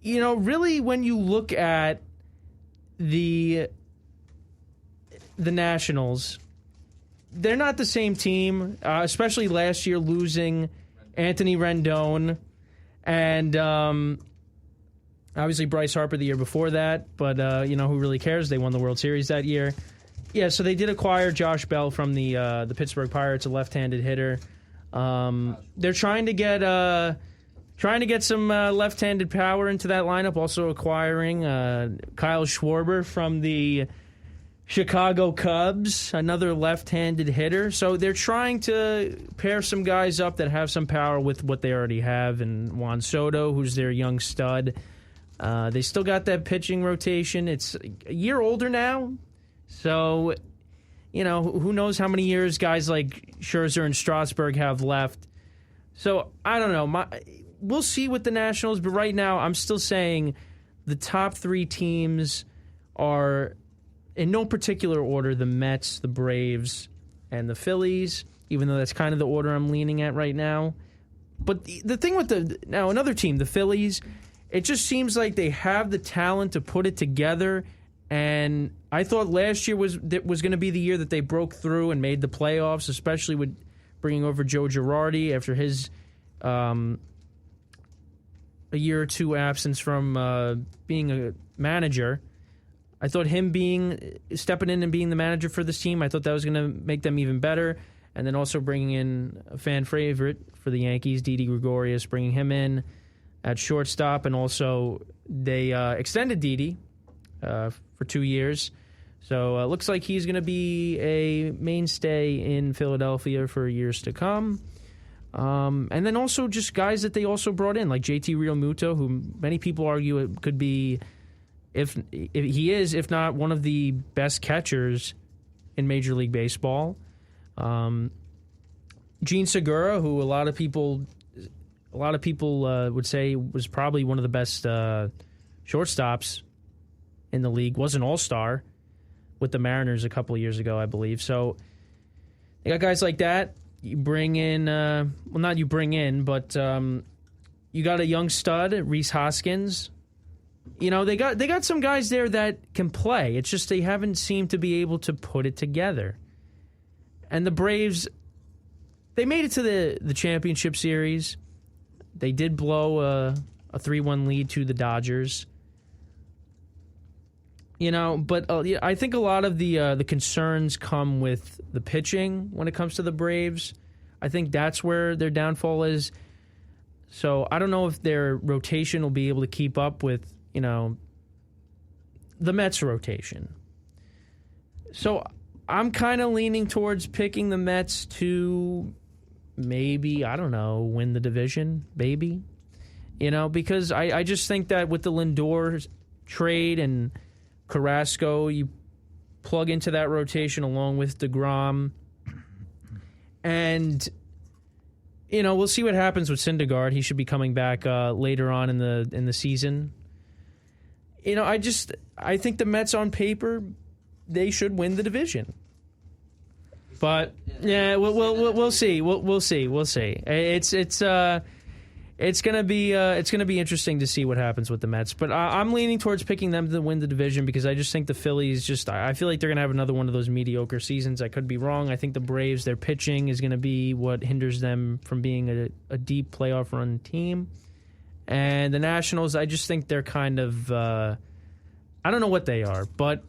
really when you look at the Nationals, they're not the same team, especially last year losing Anthony Rendon. And obviously Bryce Harper the year before that, but who really cares? They won the World Series that year. Yeah, so they did acquire Josh Bell from the Pittsburgh Pirates, a left-handed hitter. They're trying to get some left-handed power into that lineup. Also acquiring Kyle Schwarber from the Chicago Cubs, another left-handed hitter. So they're trying to pair some guys up that have some power with what they already have, and Juan Soto, who's their young stud. They still got that pitching rotation. It's a year older now, so who knows how many years guys like Scherzer and Strasburg have left. So I don't know. We'll see with the Nationals, but right now I'm still saying the top three teams are, in no particular order, the Mets, the Braves, and the Phillies, even though that's kind of the order I'm leaning at right now. But the thing with another team, the Phillies, it just seems like they have the talent to put it together, and I thought last year was going to be the year that they broke through and made the playoffs, especially with bringing over Joe Girardi after his a year or two absence from being a manager. I thought him stepping in and being the manager for this team, I thought that was going to make them even better. And then also bringing in a fan favorite for the Yankees, Didi Gregorius, bringing him in at shortstop. And also they extended Didi for 2 years. So it looks like he's going to be a mainstay in Philadelphia for years to come. And then also just guys that they also brought in, like JT Realmuto, who many people argue it could be, if he is, if not one of the best catchers in Major League Baseball. Gene Segura, who a lot of people would say was probably one of the best shortstops in the league, was an all-star with the Mariners a couple of years ago, I believe. So you got guys like that. You bring in, not you bring in, but you got a young stud, Rhys Hoskins. You know, they got some guys there that can play. It's just they haven't seemed to be able to put it together. And the Braves, they made it to the championship series. They did blow a 3-1 lead to the Dodgers. You know, but I think a lot of the concerns come with the pitching when it comes to the Braves. I think that's where their downfall is. So I don't know if their rotation will be able to keep up with, you know, the Mets rotation. So I'm kind of leaning towards picking the Mets to maybe, I don't know, win the division, maybe. You know, because I just think that with the Lindor trade and Carrasco, you plug into that rotation along with DeGrom. And, you know, we'll see what happens with Syndergaard. He should be coming back later on in the season. You know, I think the Mets on paper, they should win the division. But yeah, we'll see. We'll see. It's gonna be interesting to see what happens with the Mets. But I'm leaning towards picking them to win the division because I just think the Phillies I feel like they're gonna have another one of those mediocre seasons. I could be wrong. I think the Braves, their pitching is gonna be what hinders them from being a deep playoff run team. And the Nationals, I just think they're kind of I don't know what they are, but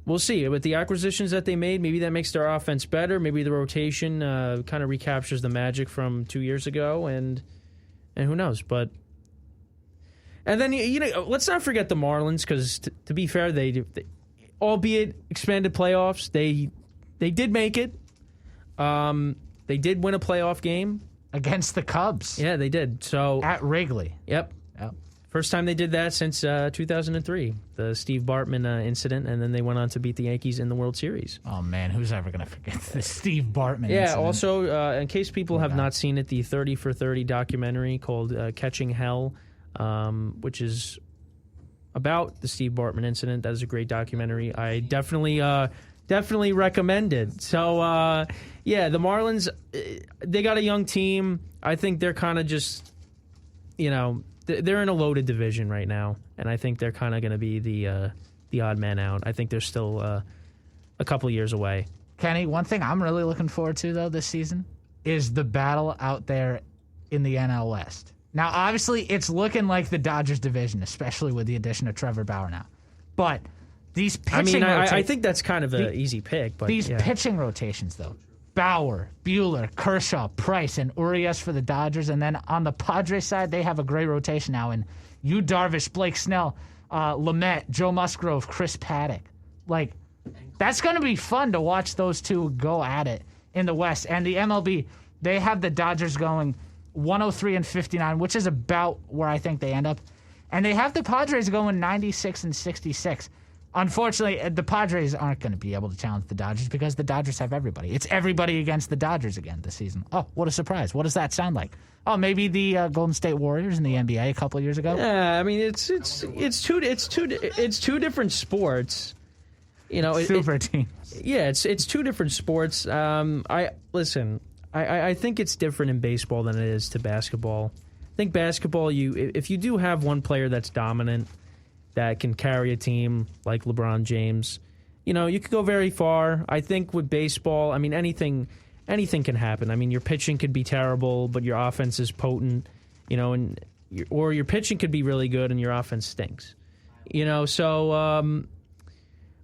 we'll see. With the acquisitions that they made, maybe that makes their offense better. Maybe the rotation kind of recaptures the magic from 2 years ago, and who knows? But and then you know, let's not forget the Marlins because to be fair, they albeit expanded playoffs, they did make it. They did win a playoff game against the Cubs. Yeah, they did. So at Wrigley. Yep. First time they did that since 2003, the Steve Bartman incident, and then they went on to beat the Yankees in the World Series. Oh, man, who's ever going to forget the Steve Bartman Yeah, incident? also, in case people have not seen it, the 30 for 30 documentary called Catching Hell, which is about the Steve Bartman incident. That is a great documentary. I definitely recommend it. So, yeah, the Marlins, they got a young team. I think they're kind of just, you know, they're in a loaded division right now, and I think they're kind of going to be the odd man out. I think they're still a couple of years away. Kenny, one thing I'm really looking forward to, though, this season is the battle out there in the NL West. Now, obviously, it's looking like the Dodgers division, especially with the addition of Trevor Bauer now. But these pitching rotations... I think that's kind of an easy pick. But these pitching rotations, though. Bauer, Buehler, Kershaw, Price, and Urias for the Dodgers. And then on the Padres side, they have a great rotation now in Yu Darvish, Blake Snell, Lamet, Joe Musgrove, Chris Paddock. Like, that's going to be fun to watch those two go at it in the West. And the MLB, they have the Dodgers going 103-59, which is about where I think they end up. And they have the Padres going 96-66. Unfortunately, the Padres aren't going to be able to challenge the Dodgers because the Dodgers have everybody. It's everybody against the Dodgers again this season. Oh, what a surprise. What does that sound like? Oh, maybe the Golden State Warriors in the NBA a couple of years ago? Yeah, I mean, it's two different sports. You know, super teams. Yeah, it's two different sports. I think it's different in baseball than it is to basketball. I think basketball, if you do have one player that's dominant, that can carry a team like LeBron James, you know, you could go very far. I think with baseball, I mean, anything can happen. I mean, your pitching could be terrible, but your offense is potent, you know, or your pitching could be really good and your offense stinks, you know. So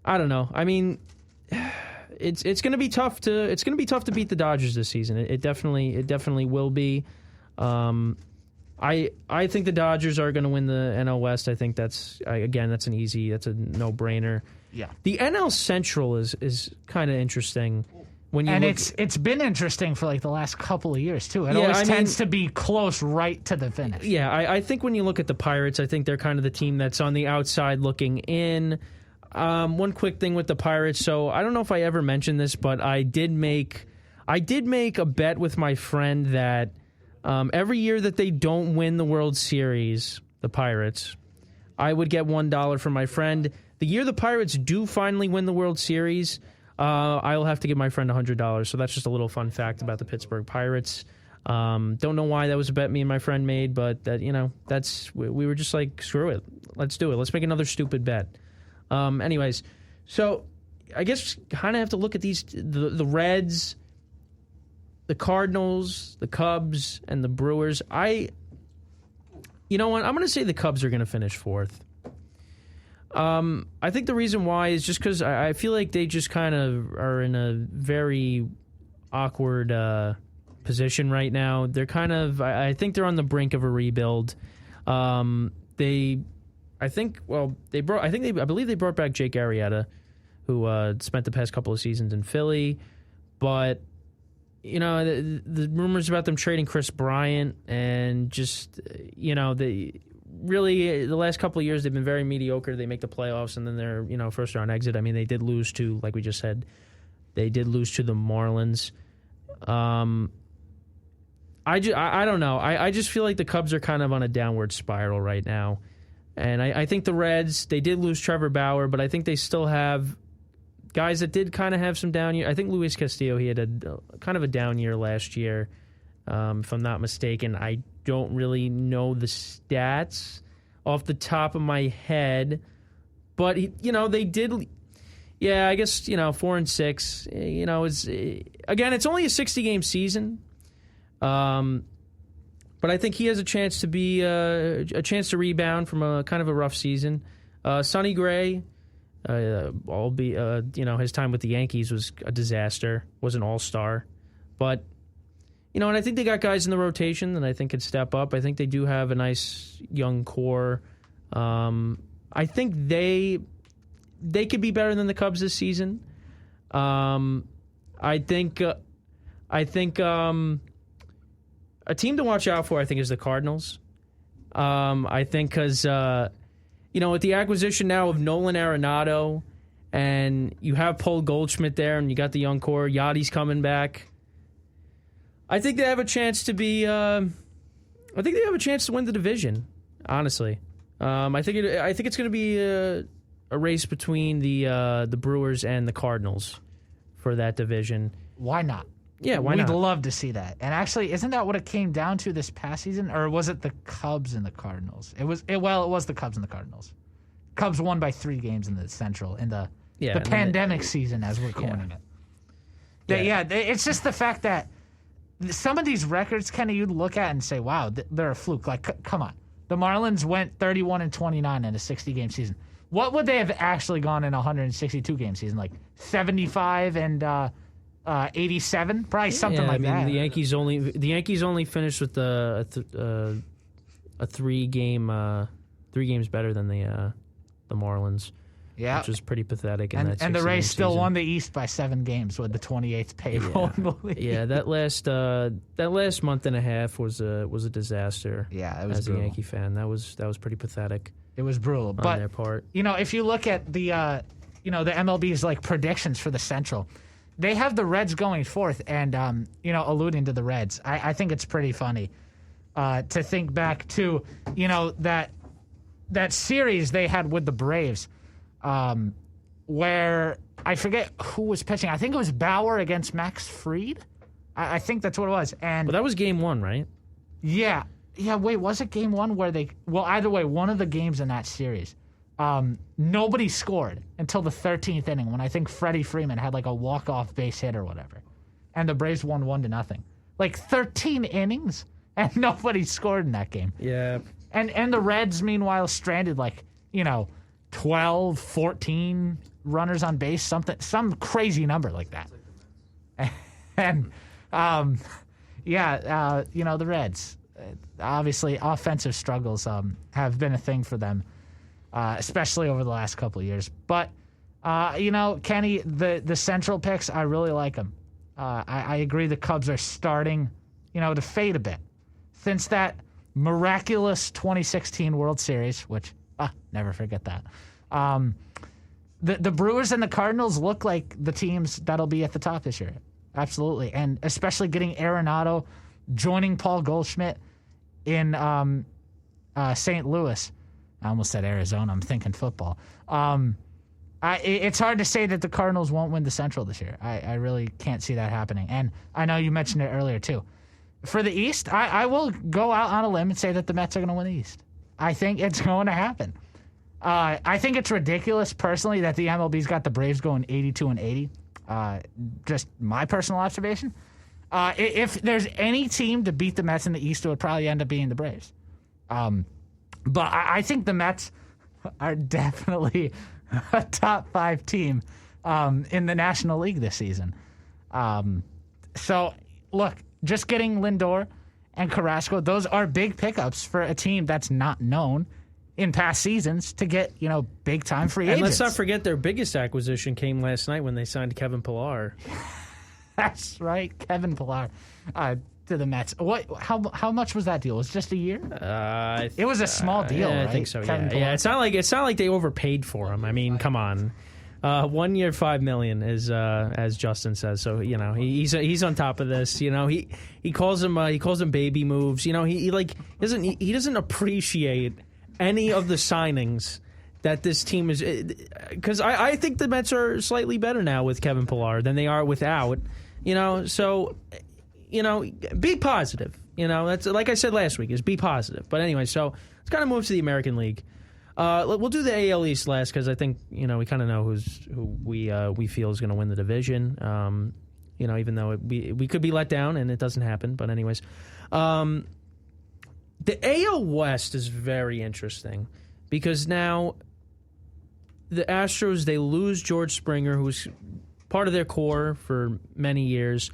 I don't know. I mean, it's going to be tough to beat the Dodgers this season. It definitely will be. I think the Dodgers are going to win the NL West. I think that's a no-brainer. Yeah. The NL Central is kind of interesting. It's been interesting for like the last couple of years too. It always tends to be close right to the finish. Yeah, I think when you look at the Pirates, I think they're kind of the team that's on the outside looking in. One quick thing with the Pirates. So I don't know if I ever mentioned this, but I did make I did make a bet with my friend that every year that they don't win the World Series, the Pirates, I would get $1 from my friend. The year the Pirates do finally win the World Series, I'll have to give my friend $100. So that's just a little fun fact about the Pittsburgh Pirates. Don't know why that was a bet me and my friend made, but that we were just like, screw it, let's do it. Let's make another stupid bet. Anyways, so I guess kind of have to look at the Reds, the Cardinals, the Cubs, and the Brewers. You know what? I'm going to say the Cubs are going to finish fourth. I think the reason why is just because I feel like they just kind of are in a very awkward position right now. They're kind of, I think they're on the brink of a rebuild. I believe they brought back Jake Arrieta, who spent the past couple of seasons in Philly, but you know, the rumors about them trading Chris Bryant and just, you know, the last couple of years they've been very mediocre. They make the playoffs and then they're, you know, first round exit. I mean, they did lose to, like we just said, they did lose to the Marlins. I don't know. I just feel like the Cubs are kind of on a downward spiral right now. And I think the Reds, they did lose Trevor Bauer, but I think they still have guys that did kind of have some down year. I think Luis Castillo, he had a kind of a down year last year, if I'm not mistaken. I don't really know the stats off the top of my head, but they did. Yeah, I guess 4-6. You know, it's only a 60-game season, but I think he has a chance to be a chance to rebound from a kind of a rough season. Sonny Gray. His time with the Yankees was a disaster, was an all-star. But, and I think they got guys in the rotation that I think could step up. I think they do have a nice young core. I think they could be better than the Cubs this season. I think a team to watch out for, I think, is the Cardinals. I think because... with the acquisition now of Nolan Arenado, and you have Paul Goldschmidt there, and you got the young core, Yachty's coming back. I think they have a chance to be. I think they have a chance to win the division. Honestly, I think it's going to be a race between the Brewers and the Cardinals for that division. Why not? Yeah, why not? We'd love to see that. And actually, isn't that what it came down to this past season? Or was it the Cubs and the Cardinals? It was the Cubs and the Cardinals. Cubs won by 3 games in the Central in the pandemic season, as we're calling it. It's just the fact that some of these records, Kenny, you'd look at and say, wow, they're a fluke. Like, come on. The Marlins went 31-29 in a 60-game season. What would they have actually gone in a 162-game season? Like 75 and... 87, probably something like that. The Yankees only finished with a 3 games better than the Marlins. Yeah, which was pretty pathetic. And the Rays still won the East by 7 games with the 28th payroll in the league. Yeah, that last month and a half was a disaster. Yeah, it was as brutal. a Yankee fan. That was pretty pathetic. It was brutal on their part. If you look at the the MLB's like predictions for the Central. They have the Reds going fourth, and, alluding to the Reds, I think it's pretty funny to think back to, that series they had with the Braves where I forget who was pitching. I think it was Bauer against Max Fried. I think that's what it was. And that was game 1, right? Yeah. Yeah, wait, was it game 1 where either way, one of the games in that series. Nobody scored until the 13th inning when I think Freddie Freeman had like a walk-off base hit or whatever. And the Braves won 1-0. Like 13 innings and nobody scored in that game. Yeah. And the Reds, meanwhile, stranded 12, 14 runners on base, some crazy number like that. And, the Reds, obviously offensive struggles have been a thing for them. Especially over the last couple of years. But, Kenny, the Central picks, I really like them. I agree the Cubs are starting, to fade a bit. Since that miraculous 2016 World Series, which, never forget that. The Brewers and the Cardinals look like the teams that'll be at the top this year. Absolutely. And especially getting Arenado, joining Paul Goldschmidt in St. Louis. I almost said Arizona. I'm thinking football. It's hard to say that the Cardinals won't win the Central this year. I really can't see that happening. And I know you mentioned it earlier, too. For the East, I will go out on a limb and say that the Mets are going to win the East. I think it's going to happen. I think it's ridiculous, personally, that the MLB's got the Braves going 82-80. Just my personal observation. If there's any team to beat the Mets in the East, it would probably end up being the Braves. But I think the Mets are definitely a top 5 team in the National League this season. So, look, just getting Lindor and Carrasco, those are big pickups for a team that's not known in past seasons to get, big-time free agents. And let's not forget their biggest acquisition came last night when they signed Kevin Pillar. That's right, Kevin Pillar to the Mets. How much was that deal? It was just a year? It was a small deal, right? I think so, Kevin Pillar? Yeah, it's not like they overpaid for him. I mean, come on. 1 year, $5 million is as Justin says. So he's on top of this. He calls them baby moves. He doesn't appreciate any of the signings that this team is, because I think the Mets are slightly better now with Kevin Pillar than they are without. So be positive. That's like I said last week, is be positive. But anyway, so let's kind of move to the American League. We'll do the AL East last because I think we kind of know who we feel is going to win the division. Even though we could be let down and it doesn't happen. But anyways, the AL West is very interesting because now the Astros, they lose George Springer, who was part of their core for many years,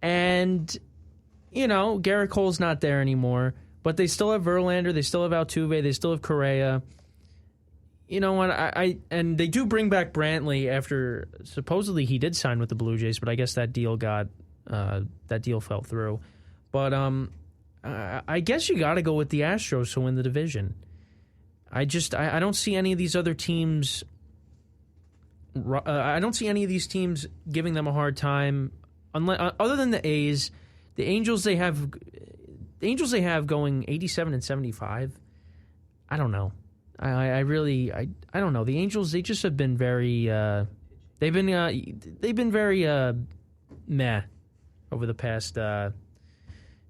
and Garrett Cole's not there anymore. But they still have Verlander, they still have Altuve, they still have Correa. You know what? And they do bring back Brantley after supposedly he did sign with the Blue Jays, but I guess that deal fell through. But I guess you got to go with the Astros to win the division. I don't see any of these other teams. I don't see any of these teams giving them a hard time, other than the A's. The Angels they have going 87-75. I don't know. I don't know. The Angels, they just have been very they've been very meh over the past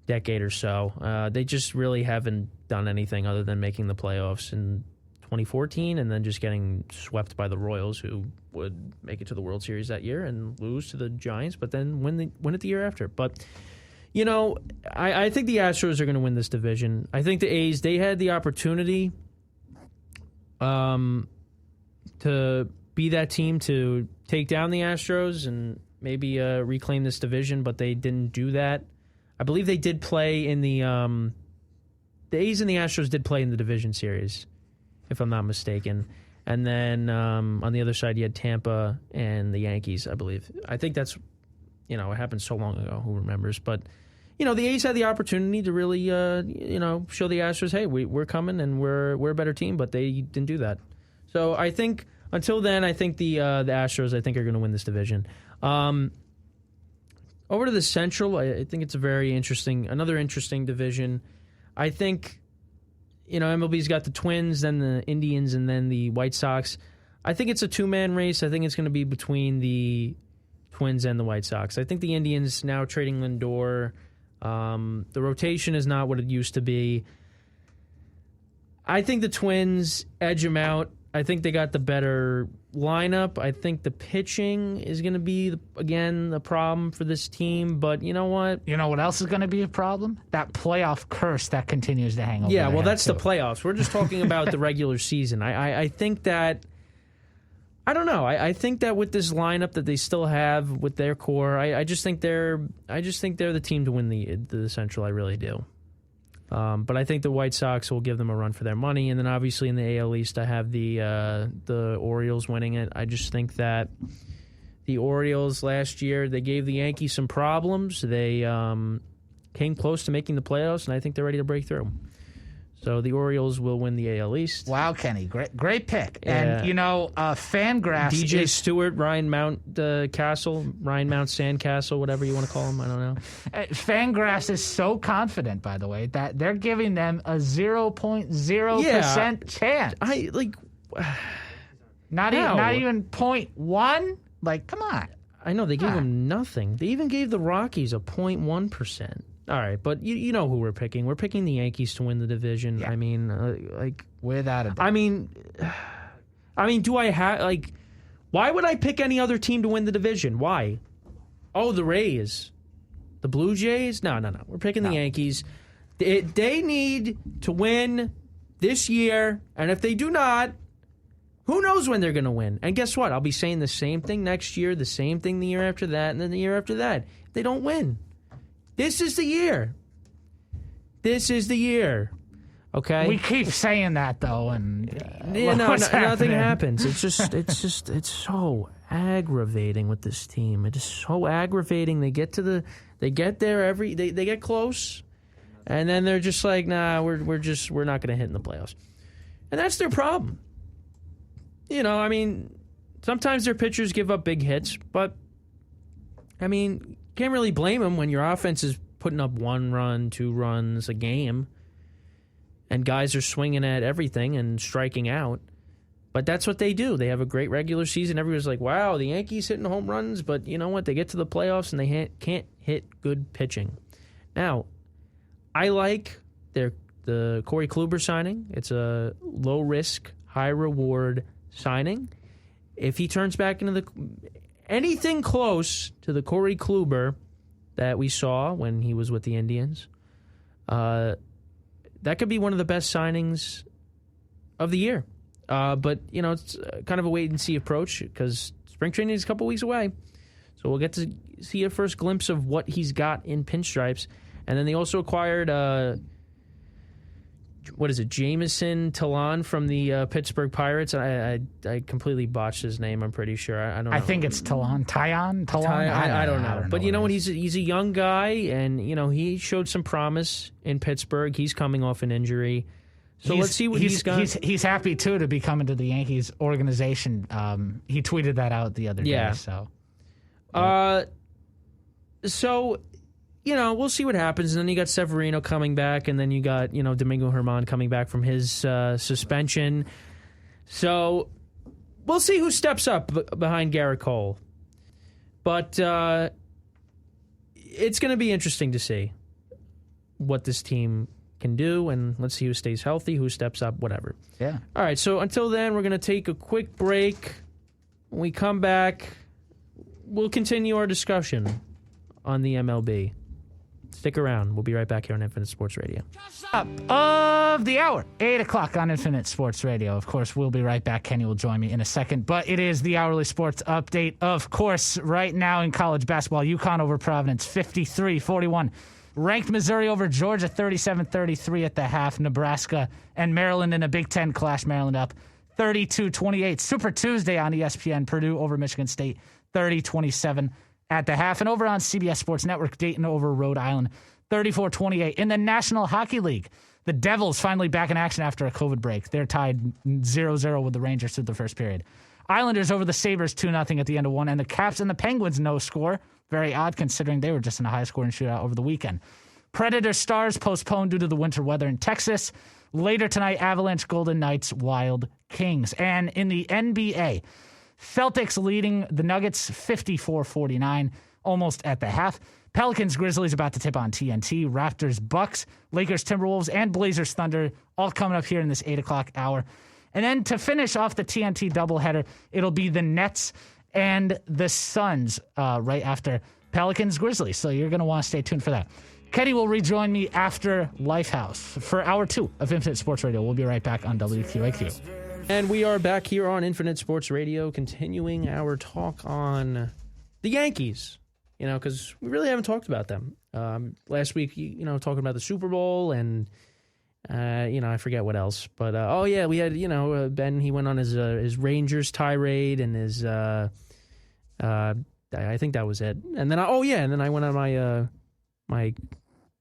decade or so. They just really haven't done anything other than making the playoffs in 2014 and then just getting swept by the Royals, who would make it to the World Series that year and lose to the Giants, but then win it the year after. But I think the Astros are going to win this division. I think the A's, they had the opportunity to be that team to take down the Astros and maybe reclaim this division, but they didn't do that. I believe they did play in the A's and the Astros did play in the division series, if I'm not mistaken. And then on the other side, you had Tampa and the Yankees, I believe. I think that's, it happened so long ago, who remembers? But, the A's had the opportunity to really, show the Astros, hey, we're coming and we're a better team, but they didn't do that. So I think, until then, I think the Astros, I think, are going to win this division. Over to the Central, I think it's another interesting division. I think, MLB's got the Twins, then the Indians, and then the White Sox. I think it's a two-man race. I think it's going to be between the Twins and the White Sox. I think the Indians now trading Lindor. The rotation is not what it used to be. I think the Twins edge them out. I think they got the better lineup. I think the pitching is going to be, again, a problem for this team. But you know what? You know what else is going to be a problem? That playoff curse that continues to hang over. Yeah, well, that's the playoffs. We're just talking about the regular season. I think that... I don't know. I think that with this lineup that they still have with their core, I just think they're the team to win the Central. I really do. But I think the White Sox will give them a run for their money, and then obviously in the AL East, I have the Orioles winning it. I just think that the Orioles last year, they gave the Yankees some problems. They came close to making the playoffs, and I think they're ready to break through. So the Orioles will win the AL East. Wow, Kenny, great pick. Yeah. And Fangraphs DJ is Stewart, Ryan Mount Sandcastle, whatever you want to call him. I don't know. Fangraphs is so confident, by the way, that they're giving them a 0.0% chance. Not even 0.1. Like, come on. I know they gave them nothing. They even gave the Rockies a 0.1%. All right, but you know who we're picking. We're picking the Yankees to win the division. Yeah. I mean, without a doubt. I mean, do I have why would I pick any other team to win the division? Why? Oh, the Rays, the Blue Jays. No. We're picking the Yankees. They need to win this year, and if they do not, who knows when they're going to win? And guess what? I'll be saying the same thing next year, the same thing the year after that, and then the year after that. If they don't win. This is the year. This is the year. Okay? We keep saying that, though, and nothing happens. It's so aggravating with this team. It is so aggravating. They get there they get close, and then they're just like, nah, we're not going to hit in the playoffs. And that's their problem. I mean, sometimes their pitchers give up big hits, but I mean, can't really blame them when your offense is putting up 1 run, 2 runs a game, and guys are swinging at everything and striking out. But that's what they do. They have a great regular season. Everyone's like, wow, the Yankees hitting home runs, but you know what? They get to the playoffs and they can't hit good pitching. Now, I like the Corey Kluber signing. It's a low-risk, high-reward signing. If he turns back into anything close to the Corey Kluber that we saw when he was with the Indians, that could be one of the best signings of the year. But, it's kind of a wait-and-see approach because spring training is a couple weeks away. So we'll get to see a first glimpse of what he's got in pinstripes. And then they also acquired, Jameson Talon from the Pittsburgh Pirates. I completely botched his name, I'm pretty sure. I don't know. I think it's Talon. Talon? I don't know. But you know what? He's a young guy, and, he showed some promise in Pittsburgh. He's coming off an injury. So let's see what he's got. He's happy, too, to be coming to the Yankees organization. He tweeted that out the other day. Yeah. So, we'll see what happens. And then you got Severino coming back, and then you got, Domingo Germán coming back from his suspension. So we'll see who steps up behind Garrett Cole. But it's going to be interesting to see what this team can do, and let's see who stays healthy, who steps up, whatever. Yeah. All right, so until then, we're going to take a quick break. When we come back, we'll continue our discussion on the MLB. Stick around. We'll be right back here on Infinite Sports Radio. Up of the hour, 8 o'clock on Infinite Sports Radio. Of course, we'll be right back. Kenny will join me in a second, but it is the hourly sports update. Of course, right now in college basketball, UConn over Providence, 53-41. Ranked Missouri over Georgia, 37-33 at the half. Nebraska and Maryland in a Big Ten clash. Maryland up 32-28. Super Tuesday on ESPN. Purdue over Michigan State, 30-27 at the half. And over on CBS Sports Network, Dayton over Rhode Island, 34-28. In the National Hockey League, the Devils finally back in action after a COVID break. They're tied 0-0 with the Rangers through the first period. Islanders over the Sabres 2-0 at the end of one. And the Caps and the Penguins no score. Very odd considering they were just in a high-scoring shootout over the weekend. Predator Stars postponed due to the winter weather in Texas. Later tonight, Avalanche Golden Knights Wild Kings. And in the NBA, Celtics leading the Nuggets 54-49, almost at the half. Pelicans Grizzlies about to tip on TNT. Raptors Bucks, Lakers Timberwolves, and Blazers Thunder all coming up here in this 8 o'clock hour. And then to finish off the TNT doubleheader, it'll be the Nets and the Suns right after Pelicans Grizzlies. So you're going to want to stay tuned for that. Kenny will rejoin me after Lifehouse for hour 2 of Infinite Sports Radio. We'll be right back on WQAQ. And we are back here on Infinite Sports Radio, continuing our talk on the Yankees, because we really haven't talked about them. Last week, talking about the Super Bowl and, I forget what else. But, we had, Ben, he went on his Rangers tirade and his, I think that was it. And then, and then I went on my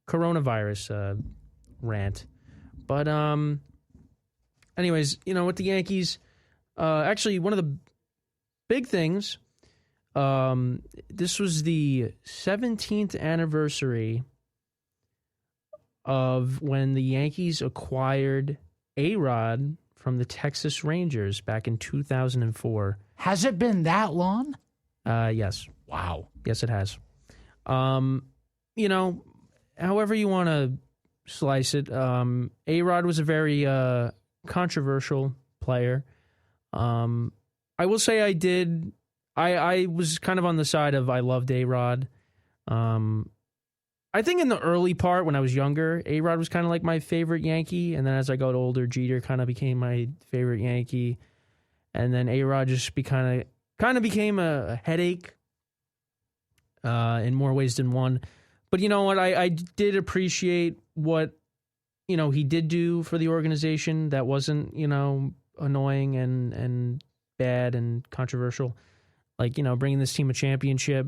coronavirus rant. But anyways, with the Yankees, actually one of the big things, this was the 17th anniversary of when the Yankees acquired A-Rod from the Texas Rangers back in 2004. Has it been that long? Yes. Wow. Yes, it has. However you want to slice it, A-Rod was a very controversial player. I will say I was kind of on the side of I loved A-Rod. I think in the early part when I was younger, A-Rod was kind of like my favorite Yankee, and then as I got older, Jeter kind of became my favorite Yankee, and then A-Rod just kind of became a headache in more ways than one. But you know what? I did appreciate what he did do for the organization that wasn't annoying and bad and controversial, like bringing this team a championship.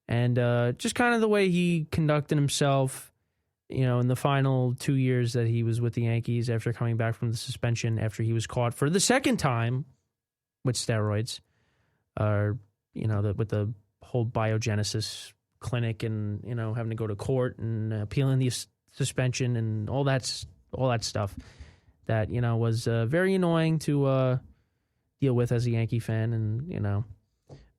And just kind of the way he conducted himself, in the final 2 years that he was with the Yankees after coming back from the suspension, after he was caught for the second time with steroids, with the whole biogenesis clinic and, having to go to court and appealing the suspension and all that stuff that, was very annoying to deal with as a Yankee fan. And,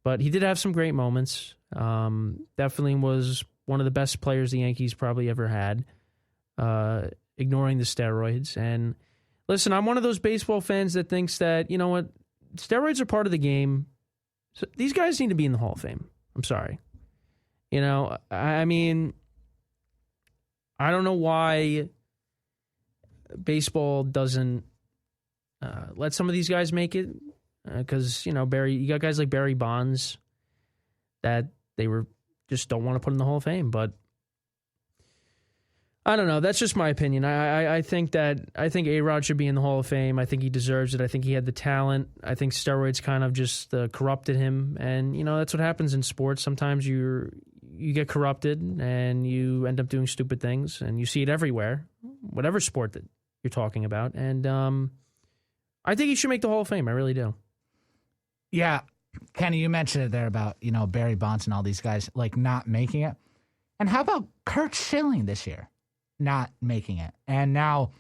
but he did have some great moments. Definitely was one of the best players the Yankees probably ever had, ignoring the steroids. And listen, I'm one of those baseball fans that thinks that, steroids are part of the game. So these guys need to be in the Hall of Fame. I'm sorry. I mean, I don't know why baseball doesn't let some of these guys make it. Because, you got guys like Barry Bonds that they just don't want to put in the Hall of Fame. But I don't know. That's just my opinion. I think A-Rod should be in the Hall of Fame. I think he deserves it. I think he had the talent. I think steroids kind of just corrupted him. And, that's what happens in sports. Sometimes you get corrupted and you end up doing stupid things. And you see it everywhere, whatever sport that you're talking about. And I think he should make the Hall of Fame. I really do. Yeah. Kenny, you mentioned it there about, Barry Bonds and all these guys, like, not making it. And how about Curt Schilling this year not making it? And now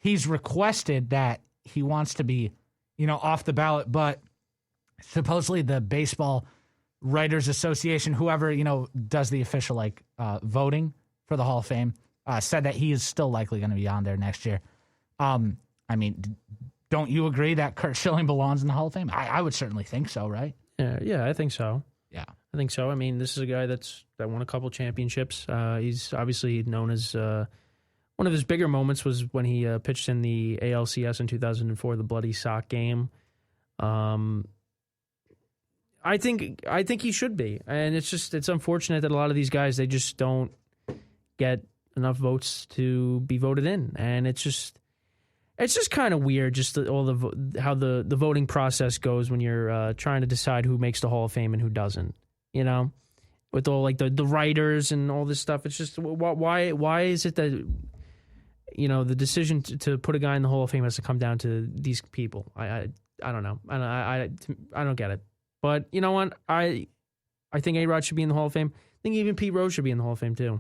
he's requested that he wants to be, off the ballot, but supposedly the Baseball Writers Association, whoever, does the official, voting for the Hall of Fame, said that he is still likely going to be on there next year. I mean, don't you agree that Curt Schilling belongs in the Hall of Fame? I would certainly think so, right? Yeah, I think so. Yeah. I think so. I mean, this is a guy that won a couple championships. He's obviously known as one of his bigger moments was when he pitched in the ALCS in 2004, the Bloody Sock game. I think he should be, and it's unfortunate that a lot of these guys, they just don't get enough votes to be voted in, and it's just kind of weird, just how the voting process goes when you're trying to decide who makes the Hall of Fame and who doesn't. With all the writers and all this stuff. It's just why is it that the decision to put a guy in the Hall of Fame has to come down to these people? I don't know. I don't get it. But you know what? I think A-Rod should be in the Hall of Fame. I think even Pete Rose should be in the Hall of Fame too.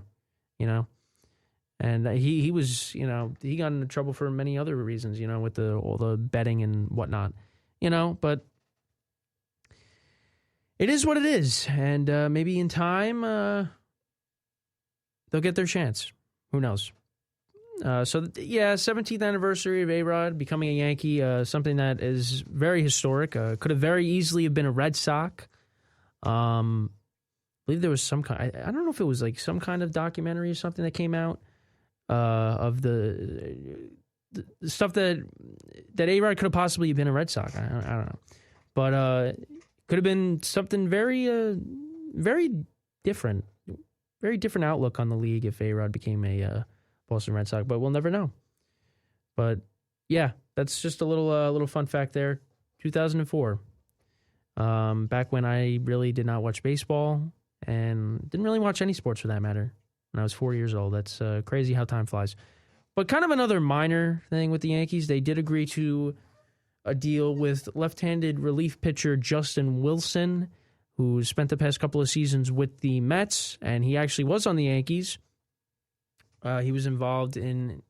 And he was, he got into trouble for many other reasons, with all the betting and whatnot, but it is what it is. And maybe in time, they'll get their chance. Who knows? 17th anniversary of A-Rod becoming a Yankee, something that is very historic. Could have very easily have been a Red Sox. I believe there was some kind, I don't know if it was some kind of documentary or something that came out. Of the stuff that A-Rod could have possibly been a Red Sox. I don't know. But could have been something very, very different. Very different outlook on the league if A-Rod became a Boston Red Sox. But we'll never know. But, yeah, that's just a little fun fact there. 2004. Back when I really did not watch baseball and didn't really watch any sports for that matter. When I was 4 years old. That's crazy how time flies. But kind of another minor thing with the Yankees, they did agree to a deal with left-handed relief pitcher Justin Wilson, who spent the past couple of seasons with the Mets, and he actually was on the Yankees. He was involved in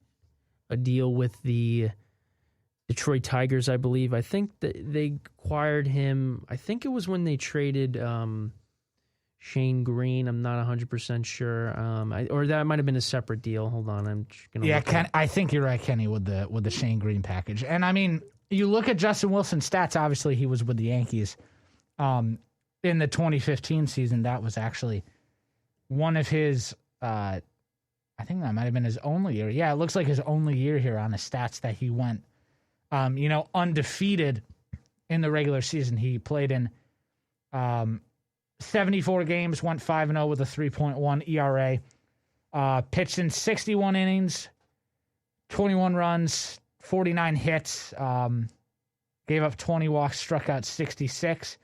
a deal with the Detroit Tigers, I believe. I think that they acquired him. I think it was when they traded Shane Green. I'm not 100% sure. Or that might have been a separate deal. Hold on, I'm just gonna. I think you're right, Kenny, with the Shane Green package. And I mean, you look at Justin Wilson's stats. Obviously, he was with the Yankees in the 2015 season. That was actually one of his. I think that might have been his only year. Yeah, it looks like his only year here on his stats that he went, undefeated in the regular season. He played in 74 games, went 5-0 with a 3.1 ERA. Pitched in 61 innings, 21 runs, 49 hits, gave up 20 walks, struck out 66.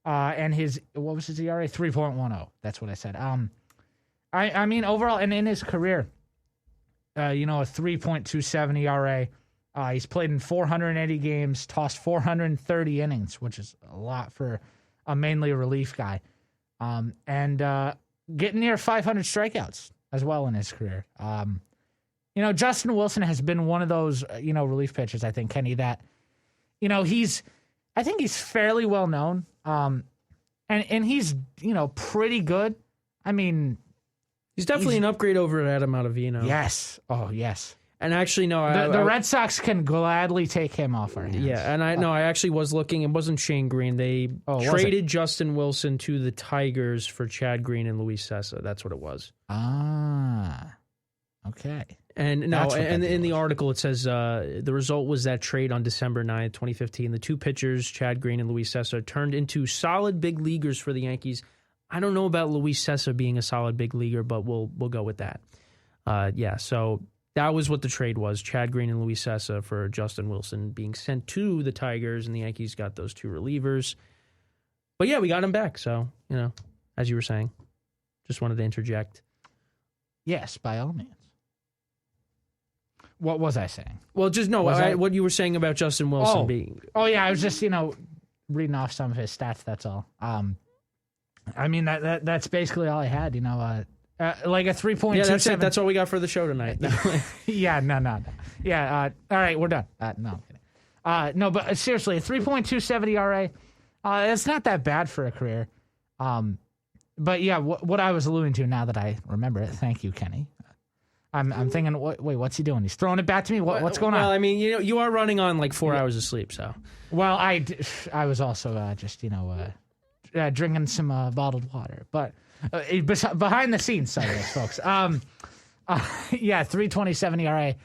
And what was his ERA? 3.10. That's what I said. I mean, overall, and in his career, a 3.27 ERA. He's played in 480 games, tossed 430 innings, which is a lot for mainly a relief guy. And getting near 500 strikeouts as well in his career. Justin Wilson has been one of those, relief pitchers, I think, Kenny, that, I think he's fairly well known. And he's, pretty good. I mean, he's definitely an upgrade over Adam Ottavino. Yes. Oh, yes. And actually, no. The Red Sox can gladly take him off our hands. Yeah, and I actually was looking. It wasn't Shane Green. They traded Justin Wilson to the Tigers for Chad Green and Luis Sessa. That's what it was. Ah, okay. And no, and in the article it says the result was that trade on December 9th, 2015. The two pitchers, Chad Green and Luis Sessa, turned into solid big leaguers for the Yankees. I don't know about Luis Sessa being a solid big leaguer, but we'll go with that. So that was what the trade was. Chad Green and Luis Sessa for Justin Wilson being sent to the Tigers, and the Yankees got those two relievers. But yeah, we got him back. So, as you were saying, just wanted to interject. Yes, by all means. What was I saying? Well, just no. What you were saying about Justin Wilson being. Oh yeah, I was just reading off some of his stats. That's all. I mean that's basically all I had. Like a 3.27. Yeah, that's it. That's all we got for the show tonight. Yeah, no. Yeah, all right, we're done. No, I'm kidding. No, but seriously, a 3.27 ERA. It's not that bad for a career. But yeah, what I was alluding to now that I remember it. Thank you, Kenny. I'm thinking, wait, what's he doing? He's throwing it back to me. What's going on? Well, I mean, you are running on like 4 hours of sleep, so. Well, I was also just drinking some bottled water, but behind the scenes side of this, folks. 3.27 ERA.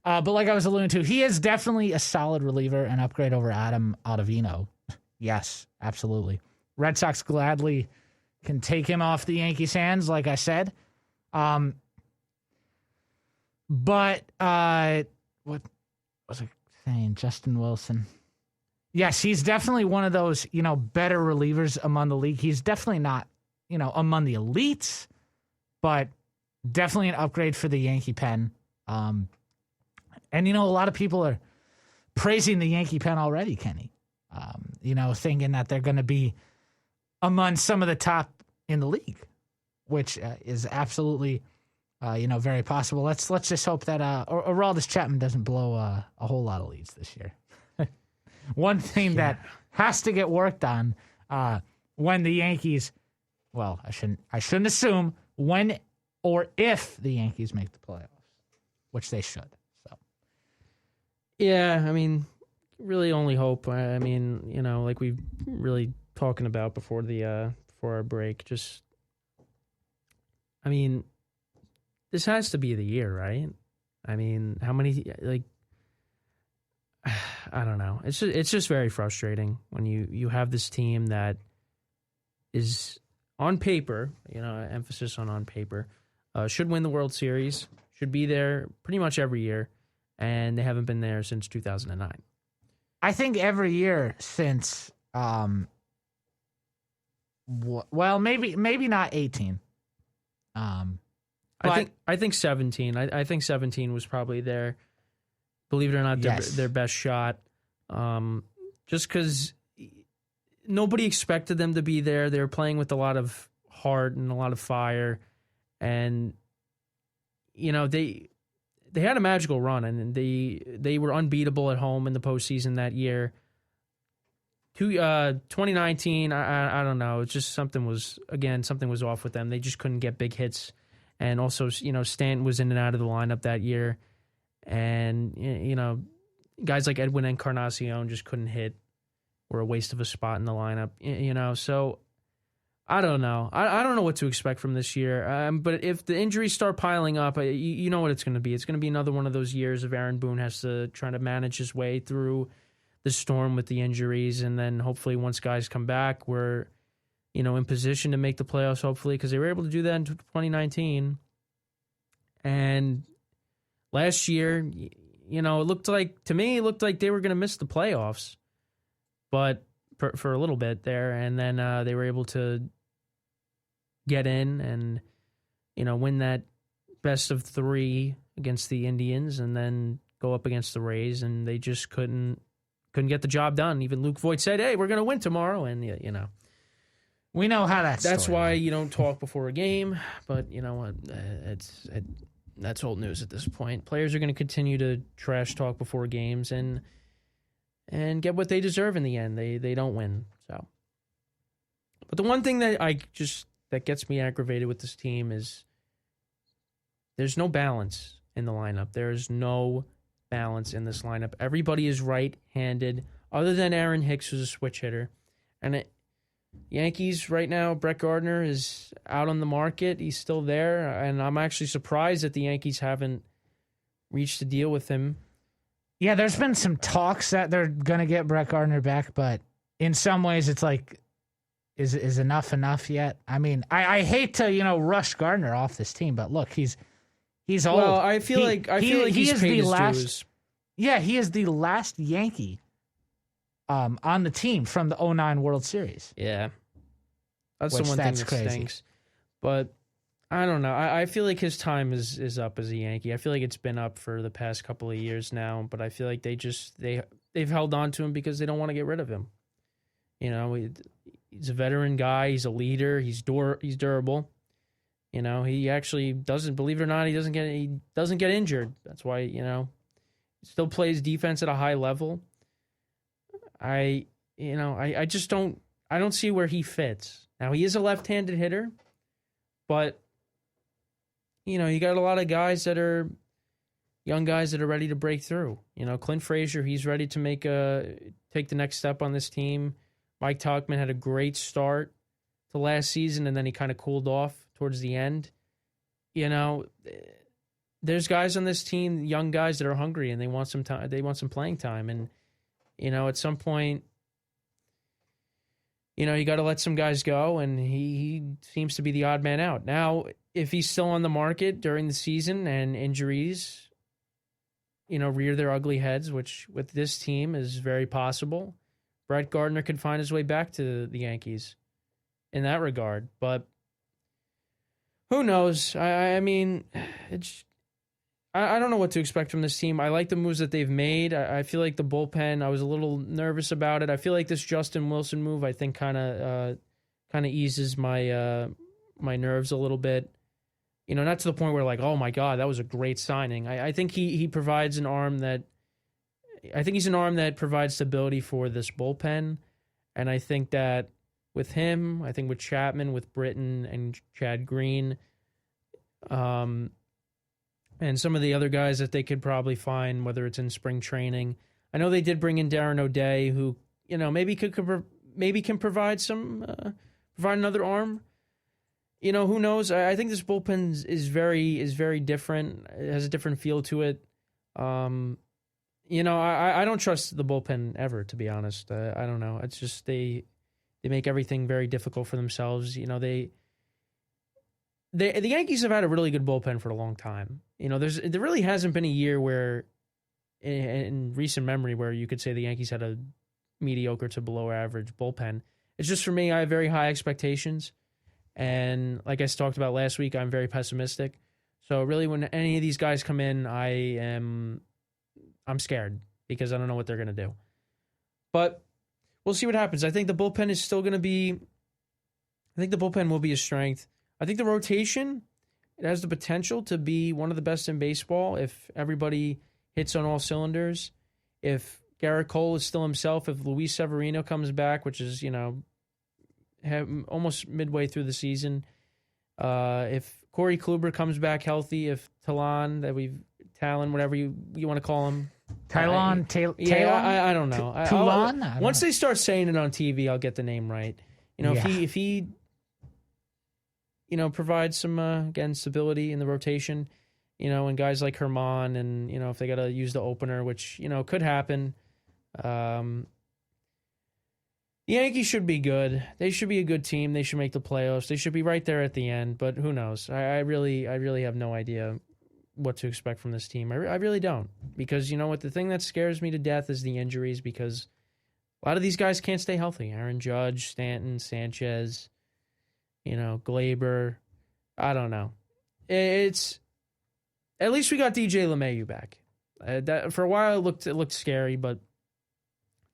But like I was alluding to, he is definitely a solid reliever, an upgrade over Adam Ottavino. Yes, absolutely. Red Sox gladly can take him off the Yankees' hands, like I said. But what was I saying? Justin Wilson. Yes, he's definitely one of those, better relievers among the league. He's definitely not, among the elites, but definitely an upgrade for the Yankee pen. And, a lot of people are praising the Yankee pen already, Kenny. Thinking that they're going to be among some of the top in the league, which is absolutely, very possible. Let's just hope that Aroldis Chapman doesn't blow a whole lot of leads this year. One thing that has to get worked on when the Yankees, well, I shouldn't assume when or if the Yankees make the playoffs, which they should. So, yeah, I mean, really only hope. I mean, like we've really talking about before our break. Just, I mean, this has to be the year, right? I mean, how many I don't know. It's just very frustrating when you have this team that is on paper, emphasis on paper, should win the World Series, should be there pretty much every year, and they haven't been there since 2009. I think every year since, maybe not 18. I think 17. I think 17 was probably their, believe it or not, their best shot. Just because nobody expected them to be there. They were playing with a lot of heart and a lot of fire, and they had a magical run, and they were unbeatable at home in the postseason that year. 2019, I don't know. It's just something was off with them. They just couldn't get big hits, and also Stanton was in and out of the lineup that year, and guys like Edwin Encarnacion just couldn't hit. Were a waste of a spot in the lineup. So I don't know. I don't know what to expect from this year. But if the injuries start piling up, you know what it's going to be. It's going to be another one of those years of Aaron Boone has to try to manage his way through the storm with the injuries, and then hopefully once guys come back, we're in position to make the playoffs. Hopefully, because they were able to do that in 2019, and last year, it looked like they were going to miss the playoffs, but for a little bit there, and then they were able to get in and win that best of 3 against the Indians, and then go up against the Rays, and they just couldn't get the job done. Even Luke Voigt said, "Hey, we're going to win tomorrow," and we know how that's why you don't talk before a game. But you know what? That's old news at this point. Players are going to continue to trash talk before games and get what they deserve in the end. They don't win. So, but the one thing that gets me aggravated with this team is there's no balance in the lineup. There's no balance in this lineup. Everybody is right-handed, other than Aaron Hicks, who's a switch hitter. And Yankees right now, Brett Gardner is out on the market. He's still there, and I'm actually surprised that the Yankees haven't reached a deal with him. Yeah, there's been some talks that they're going to get Brett Gardner back, but in some ways it's like, is enough yet? I mean, I hate to, rush Gardner off this team, but look, he's old. Well, I feel like he's paid his dues. Yeah, he is the last Yankee on the team from the 2009 World Series. Yeah. That's the one thing that stinks. But I don't know. I feel like his time is up as a Yankee. I feel like it's been up for the past couple of years now, but I feel like they've held on to him because they don't want to get rid of him. He's a veteran guy. He's a leader. He's durable. He actually doesn't, believe it or not, he doesn't get injured. That's why, he still plays defense at a high level. I just don't see where he fits. Now, he is a left-handed hitter, but you got a lot of guys that are young guys that are ready to break through. Clint Frazier, he's ready to take the next step on this team. Mike Tauchman had a great start to last season, and then he kind of cooled off towards the end. There's guys on this team, young guys that are hungry and they want some time. They want some playing time, and at some point, you got to let some guys go, and he seems to be the odd man out. Now, if he's still on the market during the season and injuries, rear their ugly heads, which with this team is very possible, Brett Gardner could find his way back to the Yankees in that regard. But who knows? I mean, I don't know what to expect from this team. I like the moves that they've made. I feel like the bullpen, I was a little nervous about it. I feel like this Justin Wilson move, I think, kind of eases my nerves a little bit. Not to the point where, like, oh my God, that was a great signing. I think he provides an arm that, I think he's an arm that provides stability for this bullpen. And I think that with him, I think with Chapman, with Britton and Chad Green, and some of the other guys that they could probably find, whether it's in spring training. I know they did bring in Darren O'Day, who maybe can provide another arm. Who knows? I think this bullpen is very different. It has a different feel to it. I don't trust the bullpen ever, to be honest. I don't know. It's just they make everything very difficult for themselves. The Yankees have had a really good bullpen for a long time. There really hasn't been a year where, in recent memory, where you could say the Yankees had a mediocre to below average bullpen. It's just, for me, I have very high expectations. And like I talked about last week, I'm very pessimistic. So really, when any of these guys come in, I'm scared because I don't know what they're going to do. But we'll see what happens. I think the bullpen is still going to be. I think the bullpen will be a strength. I think the rotation, it has the potential to be one of the best in baseball if everybody hits on all cylinders. If Garrett Cole is still himself, if Luis Severino comes back, which is, almost midway through the season, if Corey Kluber comes back healthy, if Talon, whatever you want to call him. Talon? I don't know. Talon? Once they start saying it on TV, I'll get the name right. If he provides some, again, stability in the rotation, and guys like Herman and, if they got to use the opener, which, could happen. The Yankees should be good. They should be a good team. They should make the playoffs. They should be right there at the end, but who knows? I really have no idea what to expect from this team. I really don't, because you know what? The thing that scares me to death is the injuries, because a lot of these guys can't stay healthy. Aaron Judge, Stanton, Sanchez, Glaber. I don't know. It's at least we got DJ LeMahieu back. That for a while it looked scary, but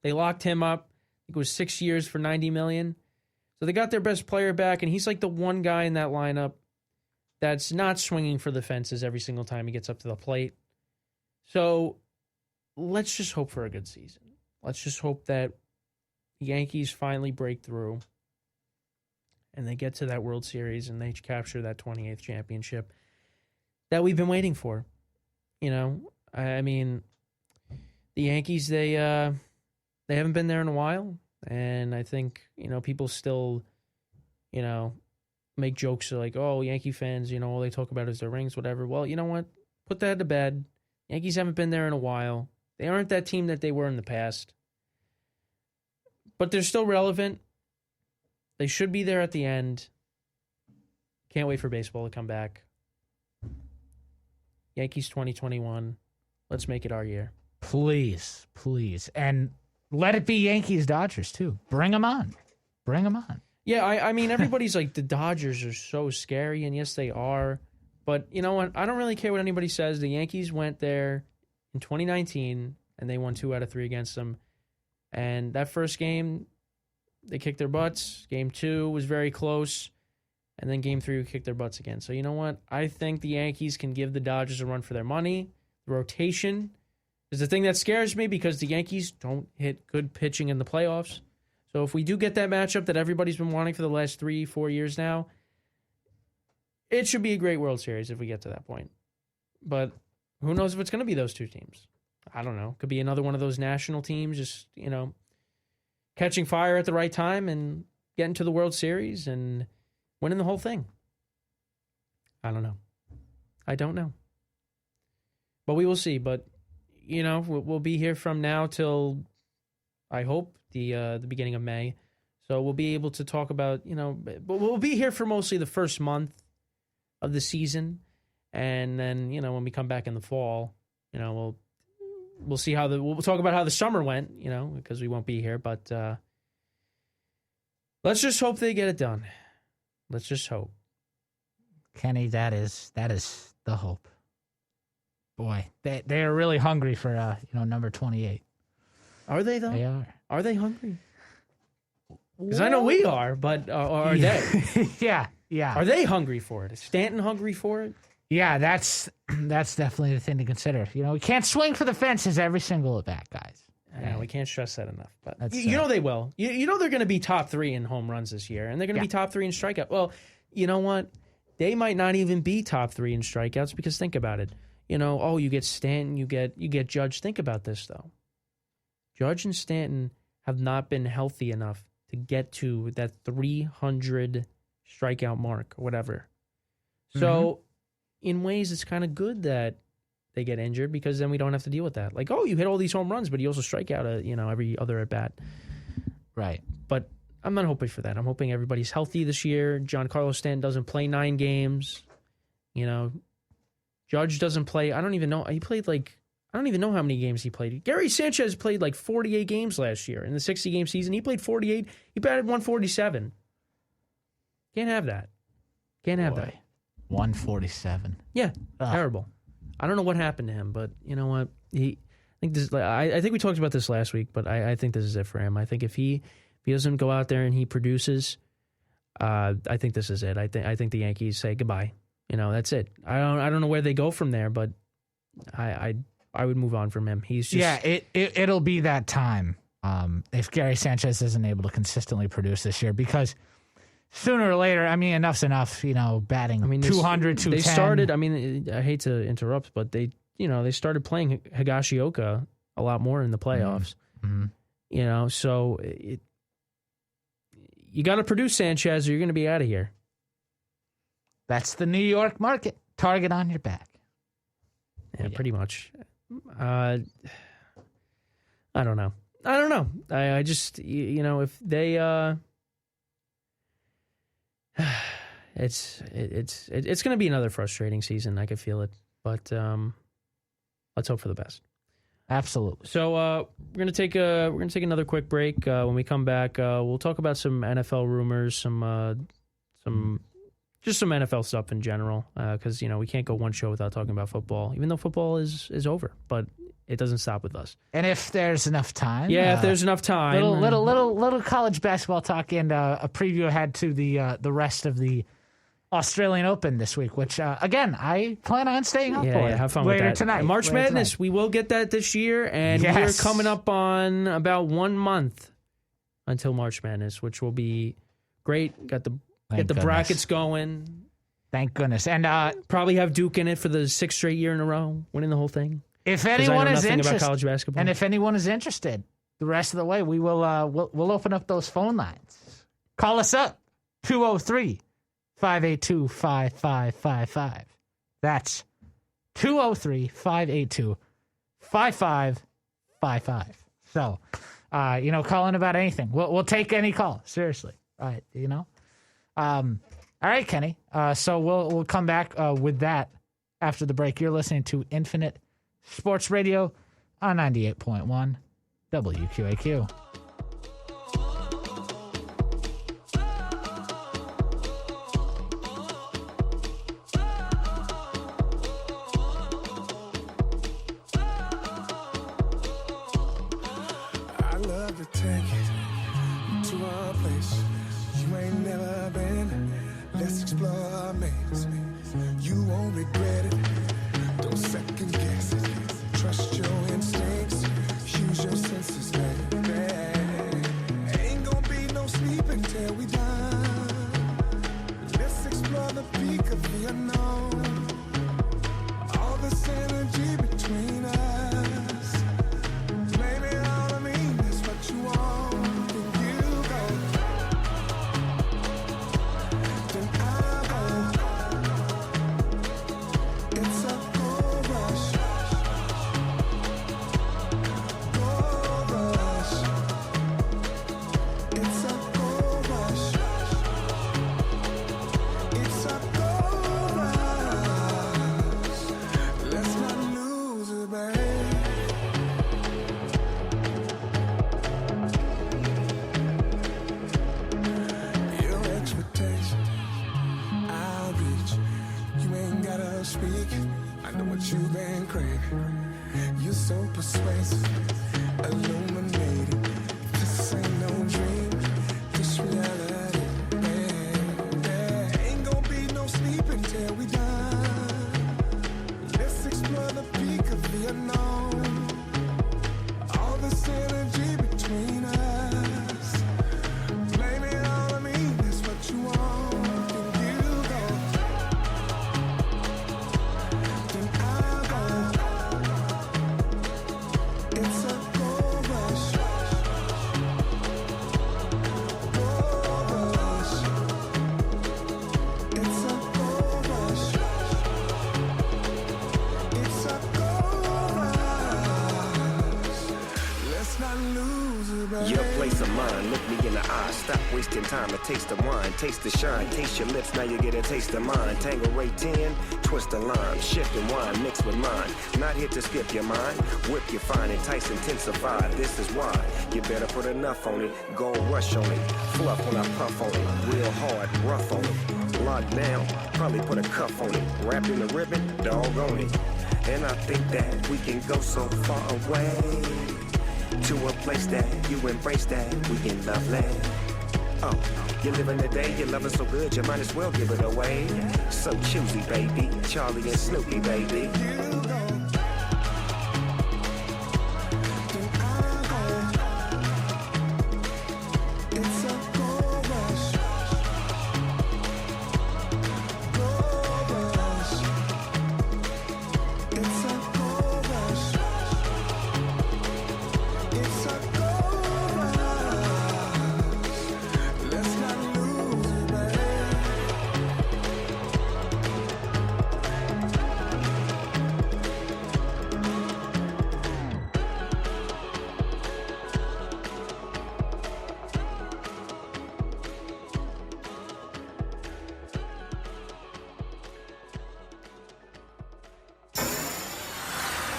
they locked him up. I think it was 6 years for $90 million. So they got their best player back, and he's like the one guy in that lineup that's not swinging for the fences every single time he gets up to the plate. So let's just hope for a good season. Let's just hope that the Yankees finally break through and they get to that World Series and they capture that 28th championship that we've been waiting for. I mean, the Yankees, they haven't been there in a while, and I think, people still, make jokes like, oh, Yankee fans, all they talk about is their rings, whatever. Well, you know what? Put that to bed. Yankees haven't been there in a while. They aren't that team that they were in the past. But they're still relevant. They should be there at the end. Can't wait for baseball to come back. Yankees 2021. Let's make it our year. Please. And let it be Yankees-Dodgers, too. Bring them on. Yeah, I mean, everybody's like, the Dodgers are so scary, and yes, they are. But you know what? I don't really care what anybody says. The Yankees went there in 2019, and they won 2 out of 3 against them. And that first game, they kicked their butts. Game 2 was very close. And then Game 3, we kicked their butts again. So you know what? I think the Yankees can give the Dodgers a run for their money. The rotation is the thing that scares me, because the Yankees don't hit good pitching in the playoffs. So if we do get that matchup that everybody's been wanting for the last 3-4 years now, it should be a great World Series if we get to that point. But who knows if it's going to be those two teams? I don't know. Could be another one of those national teams just, catching fire at the right time and getting to the World Series and winning the whole thing. I don't know. I don't know. But we will see. But, we'll be here from now till, I hope, the beginning of May. So we'll be able to talk about, but we'll be here for mostly the first month of the season. And then, when we come back in the fall, we'll see we'll talk about how the summer went, because we won't be here. But let's just hope they get it done. Let's just hope. Kenny, that is the hope. Boy, they are really hungry for number 28. Are they though? They are. Are they hungry? Because I know we are, but are they? Yeah. Are they hungry for it? Is Stanton hungry for it? Yeah, that's definitely the thing to consider. We can't swing for the fences every single at bat, guys. Yeah, we can't stress that enough. But That's, you know they will. You know they're going to be top 3 in home runs this year, and they're going to be top 3 in strikeout. Well, you know what? They might not even be top 3 in strikeouts, because think about it. You get Stanton, you get Judge. Think about this though. Judge and Stanton have not been healthy enough to get to that 300 strikeout mark or whatever. So, in ways, it's kind of good that they get injured, because then we don't have to deal with that. Like, you hit all these home runs, but you also strike out every other at bat. Right. But I'm not hoping for that. I'm hoping everybody's healthy this year. Giancarlo Stanton doesn't play 9 games. Judge doesn't play. I don't even know. He played I don't even know how many games he played. Gary Sanchez played 48 games last year in the 60-game season. He played 48. He batted 147. Can't have that. Can't have that. 147. Yeah, terrible. I don't know what happened to him, but you know what? I think we talked about this last week, but I think this is it for him. I think if he doesn't go out there and he produces, I think this is it. I think the Yankees say goodbye. That's it. I don't know where they go from there, but I would move on from him. He's just it'll be that time if Gary Sanchez isn't able to consistently produce this year, because sooner or later, enough's enough. Batting 200, 210. They started. I hate to interrupt, but they started playing Higashioka a lot more in the playoffs. Mm-hmm. So you got to produce Sanchez, or you're going to be out of here. That's the New York market. Target on your back. Yeah, pretty much. I don't know. I just, if they, it's going to be another frustrating season. I can feel it, but let's hope for the best. Absolutely. So we're gonna take another quick break. When we come back, we'll talk about some NFL rumors, some NFL stuff in general, because we can't go one show without talking about football, even though football is over, but it doesn't stop with us. And if there's enough time, if there's enough time, little college basketball talk and a preview ahead to the rest of the Australian Open this week, which again I plan on staying up for. Yeah, have fun later with that tonight. March Madness, we will get that this year, and we're coming up on about 1 month until March Madness, which will be great. Get the brackets going. Thank goodness, and probably have Duke in it for the 6th straight year in a row, winning the whole thing. If anyone is interested, about college basketball. And if anyone is interested, the rest of the way we will we'll open up those phone lines. Call us up 203-582-5555. That's 203-582-5555. So, call in about anything. We'll take any call. Seriously. All right. All right, Kenny. So we'll come back with that after the break. You're listening to Infinite Sports Radio on 98.1 WQAQ. Your place of mine, look me in the eye. Stop wasting time, a taste of wine. Taste the shine, taste your lips, now you get a taste of mine. Tango Ray 10, twist the line. Shifting wine, mixed with mine. Not here to skip your mind. Whip your fine, entice, intensify. This is why you better put enough on it. Go rush on it. Fluff when I puff on it. Real hard, rough on it. Locked down, probably put a cuff on it. Wrapped in a ribbon, dog on it. And I think that we can go so far away to a place that you embrace that we can love land. Oh, you're living the day, you're loving so good, you might as well give it away. So choosy, baby, Charlie and Snoopy, baby.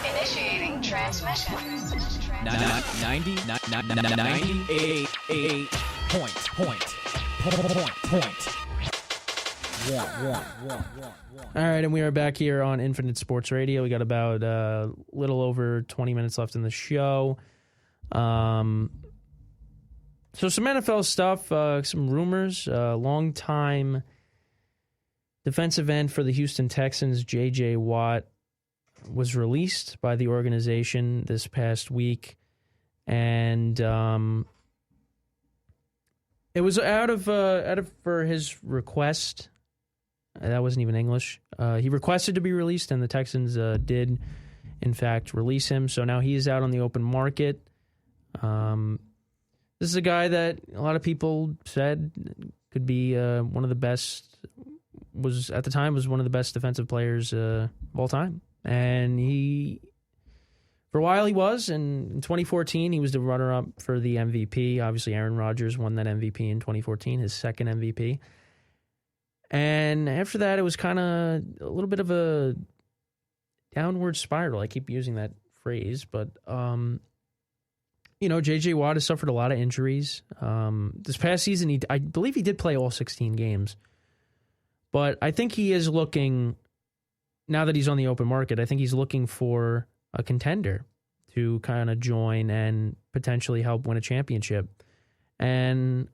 Initiating transmission. 98.1. All right, and we are back here on Infinite Sports Radio. We got about a little over 20 minutes left in the show. So some NFL stuff, some rumors. Long-time defensive end for the Houston Texans, J.J. Watt, was released by the organization this past week, and it was out of for his request. That wasn't even English. He requested to be released, and the Texans did, in fact, release him. So now he is out on the open market. This is a guy that a lot of people said could be one of the best. Was at the time was one of the best defensive players of all time. And he, for a while he was, and in 2014 he was the runner-up for the MVP. Obviously Aaron Rodgers won that MVP in 2014, his second MVP. And after that it was kind of a little bit of a downward spiral. I keep using that phrase, but J.J. Watt has suffered a lot of injuries. This past season, I believe he did play all 16 games. But I think he is looking, now that he's on the open market, I think he's looking for a contender to kind of join and potentially help win a championship. And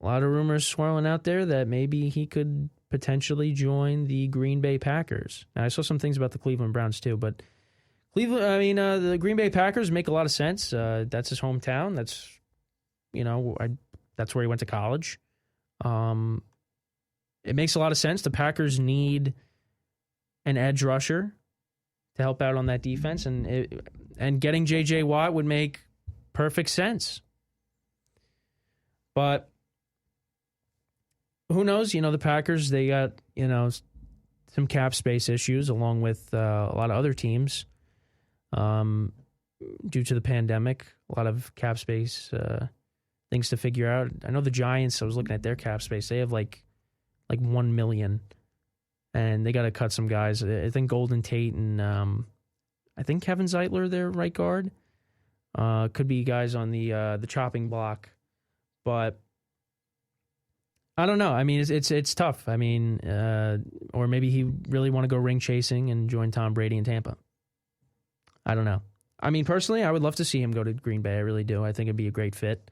a lot of rumors swirling out there that maybe he could potentially join the Green Bay Packers. Now, I saw some things about the Cleveland Browns too, but the Green Bay Packers make a lot of sense. That's his hometown. That's, that's where he went to college. It makes a lot of sense. The Packers need an edge rusher to help out on that defense, and getting J.J. Watt would make perfect sense. But who knows? The Packers, they got, some cap space issues along with a lot of other teams due to the pandemic. A lot of cap space things to figure out. I know the Giants, I was looking at their cap space. They have like 1 million, and they got to cut some guys. I think Golden Tate and I think Kevin Zeitler, their right guard, could be guys on the chopping block, but I don't know. I mean, it's tough. I mean, or maybe he really want to go ring chasing and join Tom Brady in Tampa. I don't know. I mean, personally, I would love to see him go to Green Bay. I really do. I think it'd be a great fit.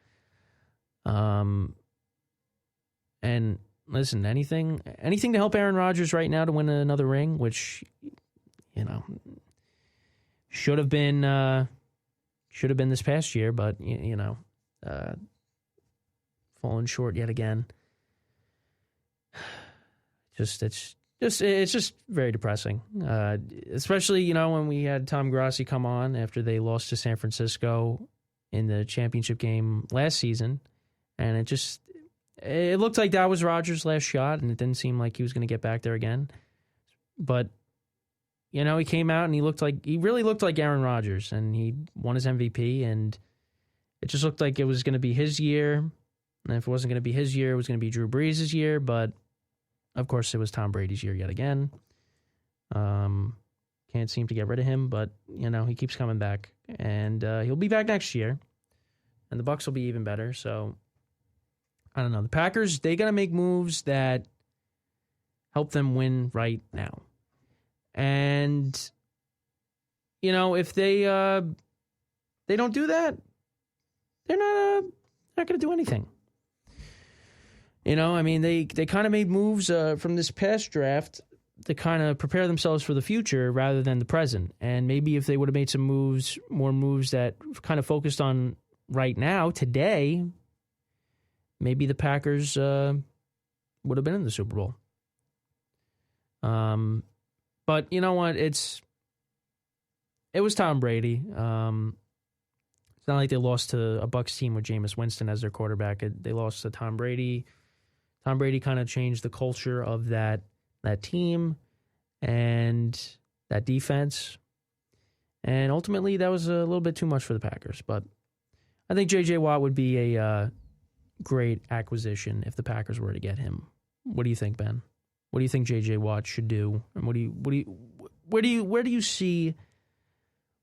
And listen, anything to help Aaron Rodgers right now to win another ring, which, should have been this past year, but fallen short yet again. It's just very depressing, especially when we had Tom Grassi come on after they lost to San Francisco in the championship game last season, and it looked like that was Rodgers' last shot, and it didn't seem like he was going to get back there again. But he came out and he really looked like Aaron Rodgers, and he won his MVP, and It just looked like it was going to be his year. And if it wasn't going to be his year, it was going to be Drew Brees' year. But, of course, it was Tom Brady's year yet again. Can't seem to get rid of him, but, he keeps coming back. And he'll be back next year. And the Bucs will be even better. So, I don't know. The Packers, they got to make moves that help them win right now. And, if they don't do that, they're not going to do anything. They kind of made moves from this past draft to kind of prepare themselves for the future rather than the present. And maybe if they would have made some more moves that kind of focused on right now, today, maybe the Packers would have been in the Super Bowl. But you know what? It was Tom Brady. It's not like they lost to a Bucs team with Jameis Winston as their quarterback. They lost to Tom Brady. Tom Brady kind of changed the culture of that team and that defense. And ultimately, that was a little bit too much for the Packers. But I think J.J. Watt would be a great acquisition if the Packers were to get him. What do you think, Ben? What do you think J.J. Watt should do? And where do you see?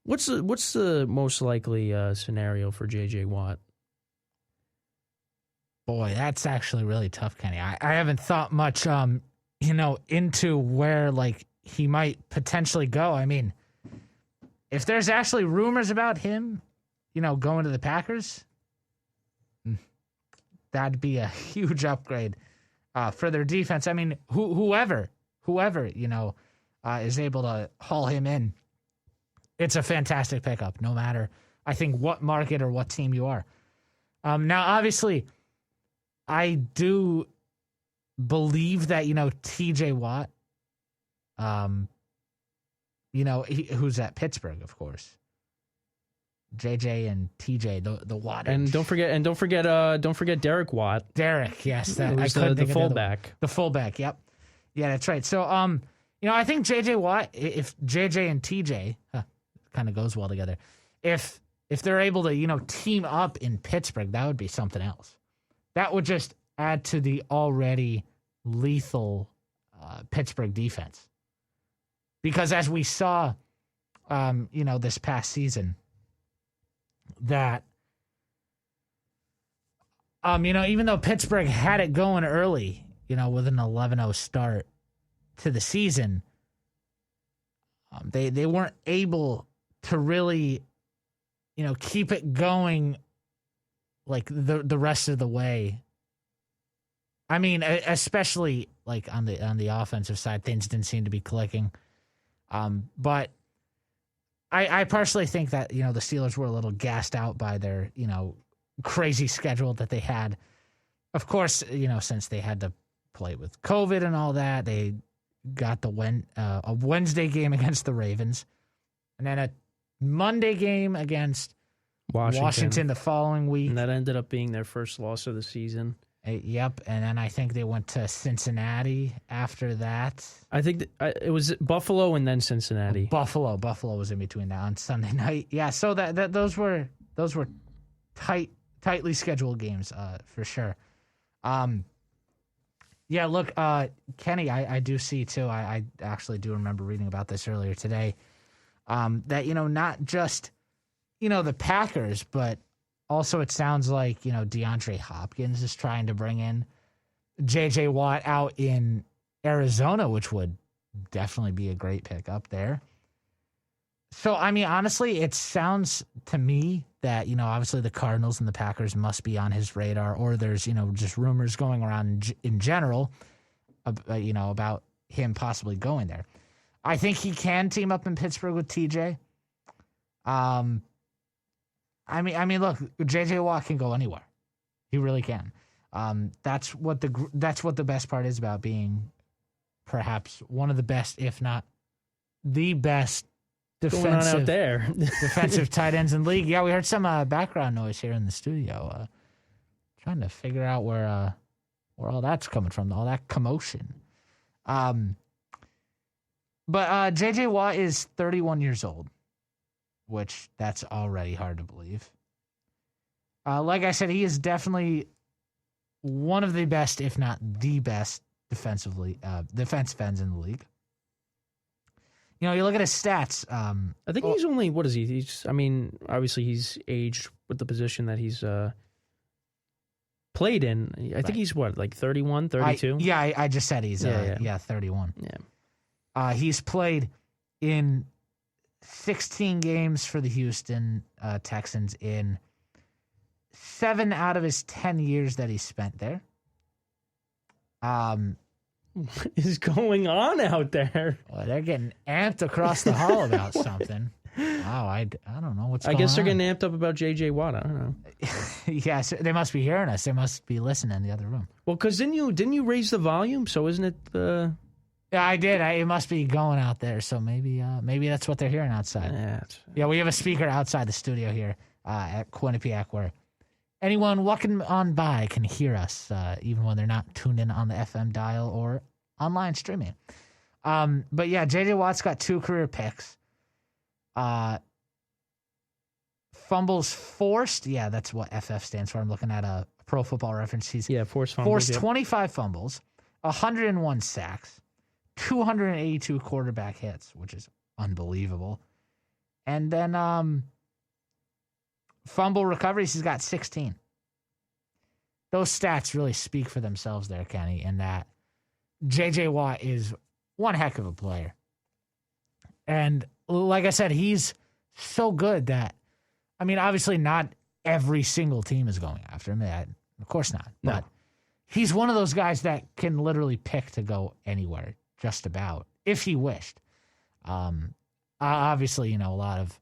What's the most likely scenario for J.J. Watt? Boy, that's actually really tough, Kenny. I haven't thought much, into where he might potentially go. I mean, if there's actually rumors about him, going to the Packers, that'd be a huge upgrade for their defense. I mean, whoever is able to haul him in, it's a fantastic pickup. No matter, I think, what market or what team you are. Now, obviously, I do believe that T.J. Watt, who's at Pittsburgh, of course. JJ and TJ, the Watt. And don't forget Derek Watt. Derek, yes, that was the fullback. The fullback, yep. Yeah, that's right. So I think JJ Watt, if JJ and TJ kind of goes well together. If they're able to, team up in Pittsburgh, that would be something else. That would just add to the already lethal Pittsburgh defense. Because as we saw this past season, that even though Pittsburgh had it going early, with an 11-0 start to the season, they weren't able to really keep it going the rest of the way. I mean, especially on the offensive side, things didn't seem to be clicking. But I personally think that, the Steelers were a little gassed out by their, crazy schedule that they had. Of course, since they had to play with COVID and all that, they got a Wednesday game against the Ravens and then a Monday game against Washington the following week. And that ended up being their first loss of the season. Yep, and then I think they went to Cincinnati after that. I think it was Buffalo and then Cincinnati. Buffalo was in between that on Sunday night. Yeah, so that those were tightly scheduled games for sure. Yeah, look, Kenny, I do see too. I actually do remember reading about this earlier today. That not just the Packers, but also, it sounds like, DeAndre Hopkins is trying to bring in J.J. Watt out in Arizona, which would definitely be a great pickup there. So, I mean, honestly, it sounds to me that, obviously the Cardinals and the Packers must be on his radar, or there's, just rumors going around in general, about him possibly going there. I think he can team up in Pittsburgh with TJ. I mean, look, J.J. Watt can go anywhere. He really can. That's what the best part is about being perhaps one of the best, if not the best, defensive tight ends in the league. Yeah, we heard some background noise here in the studio. Trying to figure out where all that's coming from, all that commotion. But J.J. Watt is 31 years old, which that's already hard to believe. Like I said, he is definitely one of the best, if not the best, defense ends in the league. You know, you look at his stats. I think he's only, what is he? Obviously he's aged with the position that he's played in. I think he's what, like 31, 32? I just said he's 31. Yeah. He's played in 16 games for the Houston Texans in 7 out of his 10 years that he spent there. What is going on out there? Well, they're getting amped across the hall about something. Wow, I don't know what's going on. I guess they're getting amped up about J.J. Watt. I don't know. Yes, they must be hearing us. They must be listening in the other room. Well, because didn't you raise the volume? So isn't it Yeah, I did. It must be going out there. So maybe that's what they're hearing outside. Yeah, we have a speaker outside the studio here at Quinnipiac where anyone walking on by can hear us, even when they're not tuned in on the FM dial or online streaming. But yeah, J.J. Watt's got 2 career picks. Fumbles forced. Yeah, that's what FF stands for. I'm looking at a Pro Football Reference. He's forced fumbles. Forced 25 fumbles, 101 sacks, 282 quarterback hits, which is unbelievable. And then fumble recoveries, he's got 16. Those stats really speak for themselves there, Kenny, in that J.J. Watt is one heck of a player. And like I said, he's so good that, obviously not every single team is going after him. Of course not. No. But he's one of those guys that can literally pick to go anywhere, just about, if he wished. Obviously, a lot of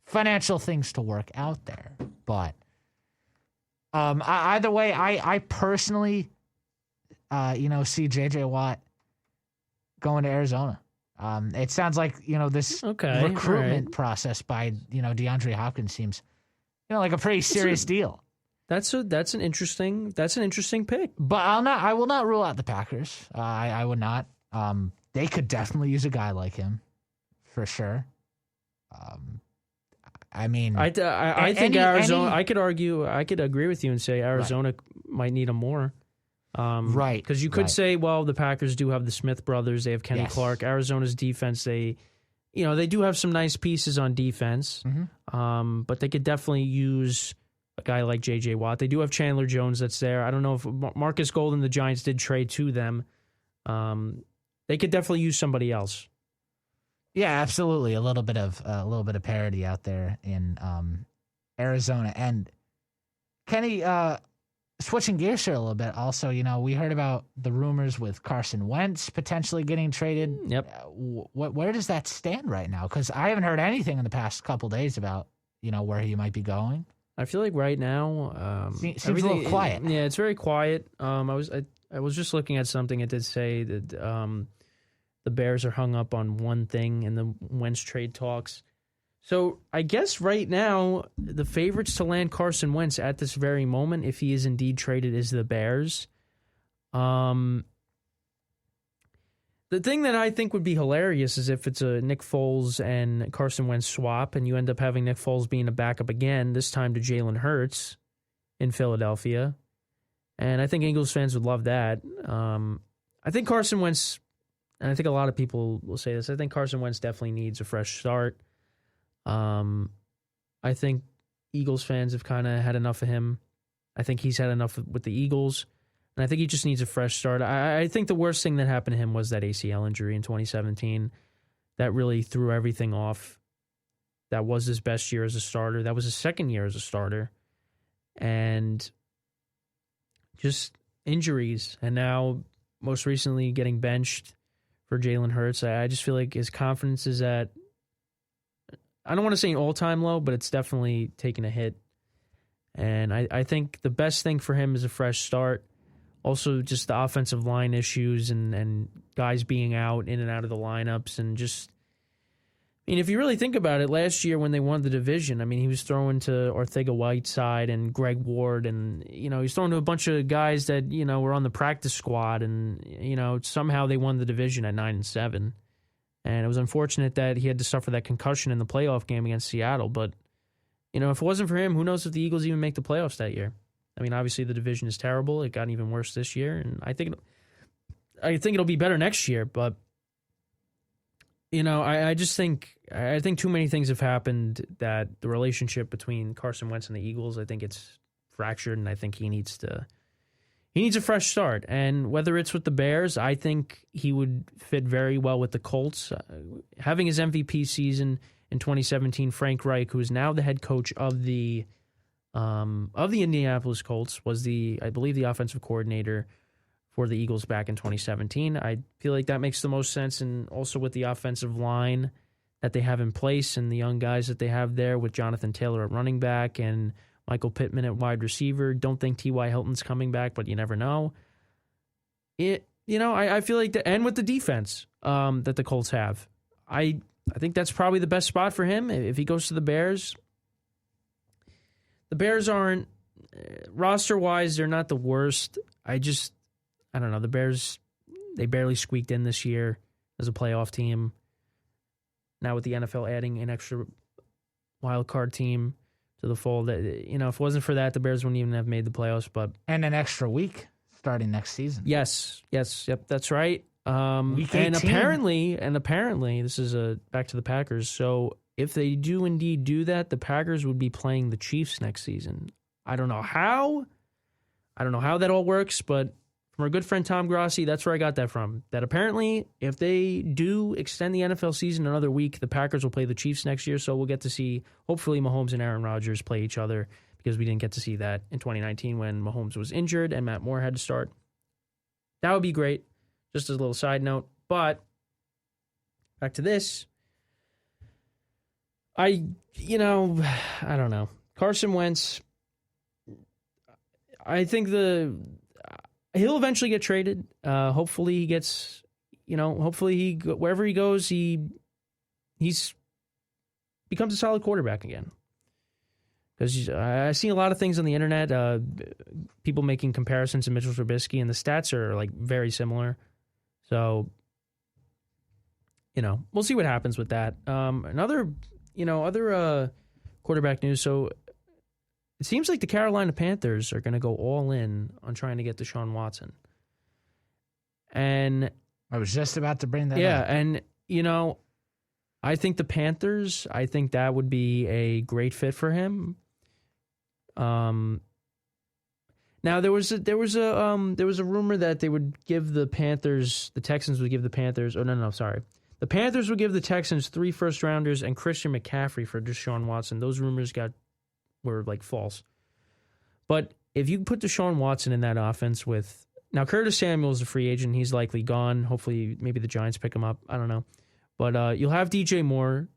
financial things to work out there. But either way, I personally, see J.J. Watt going to Arizona. It sounds like, this recruitment process by, DeAndre Hopkins seems, like a pretty serious deal. That's an interesting pick. But I will not rule out the Packers. I would not. They could definitely use a guy like him, for sure. I think Arizona. I could agree with you and say Arizona might need him more. Right. Because you could say, well, the Packers do have the Smith brothers. They have Kenny Clark. Arizona's defense, they do have some nice pieces on defense. Mm-hmm. But they could definitely use a guy like J.J. Watt. They do have Chandler Jones that's there. I don't know if Marcus Golden, the Giants did trade to them. They could definitely use somebody else. Yeah, absolutely. A little bit of parity out there in Arizona. And Kenny, switching gears here a little bit, also, we heard about the rumors with Carson Wentz potentially getting traded. Yep. Where does that stand right now? Because I haven't heard anything in the past couple days about, where he might be going. I feel like right now, seems a little quiet. Yeah, it's very quiet. I was just looking at something. It did say that the Bears are hung up on one thing in the Wentz trade talks. So I guess right now, the favorites to land Carson Wentz at this very moment, if he is indeed traded, is the Bears. The thing that I think would be hilarious is if it's a Nick Foles and Carson Wentz swap, and you end up having Nick Foles being a backup again, this time to Jalen Hurts in Philadelphia. And I think Eagles fans would love that. I think Carson Wentz, and I think a lot of people will say this, I think Carson Wentz definitely needs a fresh start. I think Eagles fans have kind of had enough of him. I think he's had enough with the Eagles, and I think he just needs a fresh start. I think the worst thing that happened to him was that ACL injury in 2017. That really threw everything off. That was his best year as a starter. That was his second year as a starter. And just injuries. And now, most recently, getting benched for Jalen Hurts. I just feel like his confidence is at, I don't want to say an all-time low, but it's definitely taken a hit. And I think the best thing for him is a fresh start. Also, just the offensive line issues and guys being out, in and out of the lineups. And just, if you really think about it, last year when they won the division, he was throwing to Ortega-Whiteside and Greg Ward. And, he was throwing to a bunch of guys that, were on the practice squad. And, somehow they won the division at 9-7. And it was unfortunate that he had to suffer that concussion in the playoff game against Seattle. But, if it wasn't for him, who knows if the Eagles even make the playoffs that year? I mean, obviously the division is terrible. It got even worse this year, and I think it'll be better next year. But I think too many things have happened that the relationship between Carson Wentz and the Eagles, I think it's fractured, and I think he needs a fresh start. And whether it's with the Bears, I think he would fit very well with the Colts. Having his MVP season in 2017, Frank Reich, who is now the head coach of the Indianapolis Colts, was I believe the offensive coordinator for the Eagles back in 2017. I feel like that makes the most sense, and also with the offensive line that they have in place and the young guys that they have there with Jonathan Taylor at running back and Michael Pittman at wide receiver. Don't think T.Y. Hilton's coming back, but you never know. I feel like and with the defense that the Colts have, I think that's probably the best spot for him if he goes to the Bears. The Bears aren't, roster-wise, they're not the worst. I don't know. The Bears, they barely squeaked in this year as a playoff team. Now with the NFL adding an extra wild card team to the fold, if it wasn't for that, the Bears wouldn't even have made the playoffs. And an extra week starting next season. Yes, yep, that's right. Week 18. And apparently, this is back to the Packers. So if they do indeed do that, the Packers would be playing the Chiefs next season. I don't know how that all works, but from our good friend Tom Grossi, that's where I got that from. That apparently, if they do extend the NFL season another week, the Packers will play the Chiefs next year. So we'll get to see, hopefully, Mahomes and Aaron Rodgers play each other, because we didn't get to see that in 2019 when Mahomes was injured and Matt Moore had to start. That would be great. Just as a little side note. But back to this. I don't know. Carson Wentz, I think he'll eventually get traded. Hopefully he gets, wherever he goes, he's becomes a solid quarterback again. Because I've seen a lot of things on the internet, people making comparisons to Mitchell Trubisky, and the stats are like very similar. So, we'll see what happens with that. Other quarterback news. So it seems like the Carolina Panthers are going to go all in on trying to get Deshaun Watson. And I was just about to bring that up. Yeah, and, I think the Panthers, that would be a great fit for him. Now there was a rumor that they would give the Texans would give the Panthers. The Panthers would give the Texans 3 first-rounders and Christian McCaffrey for Deshaun Watson. Those rumors were like false. But if you put Deshaun Watson in that offense now Curtis Samuel is a free agent, he's likely gone. Hopefully, maybe the Giants pick him up. I don't know. But you'll have DJ Moore,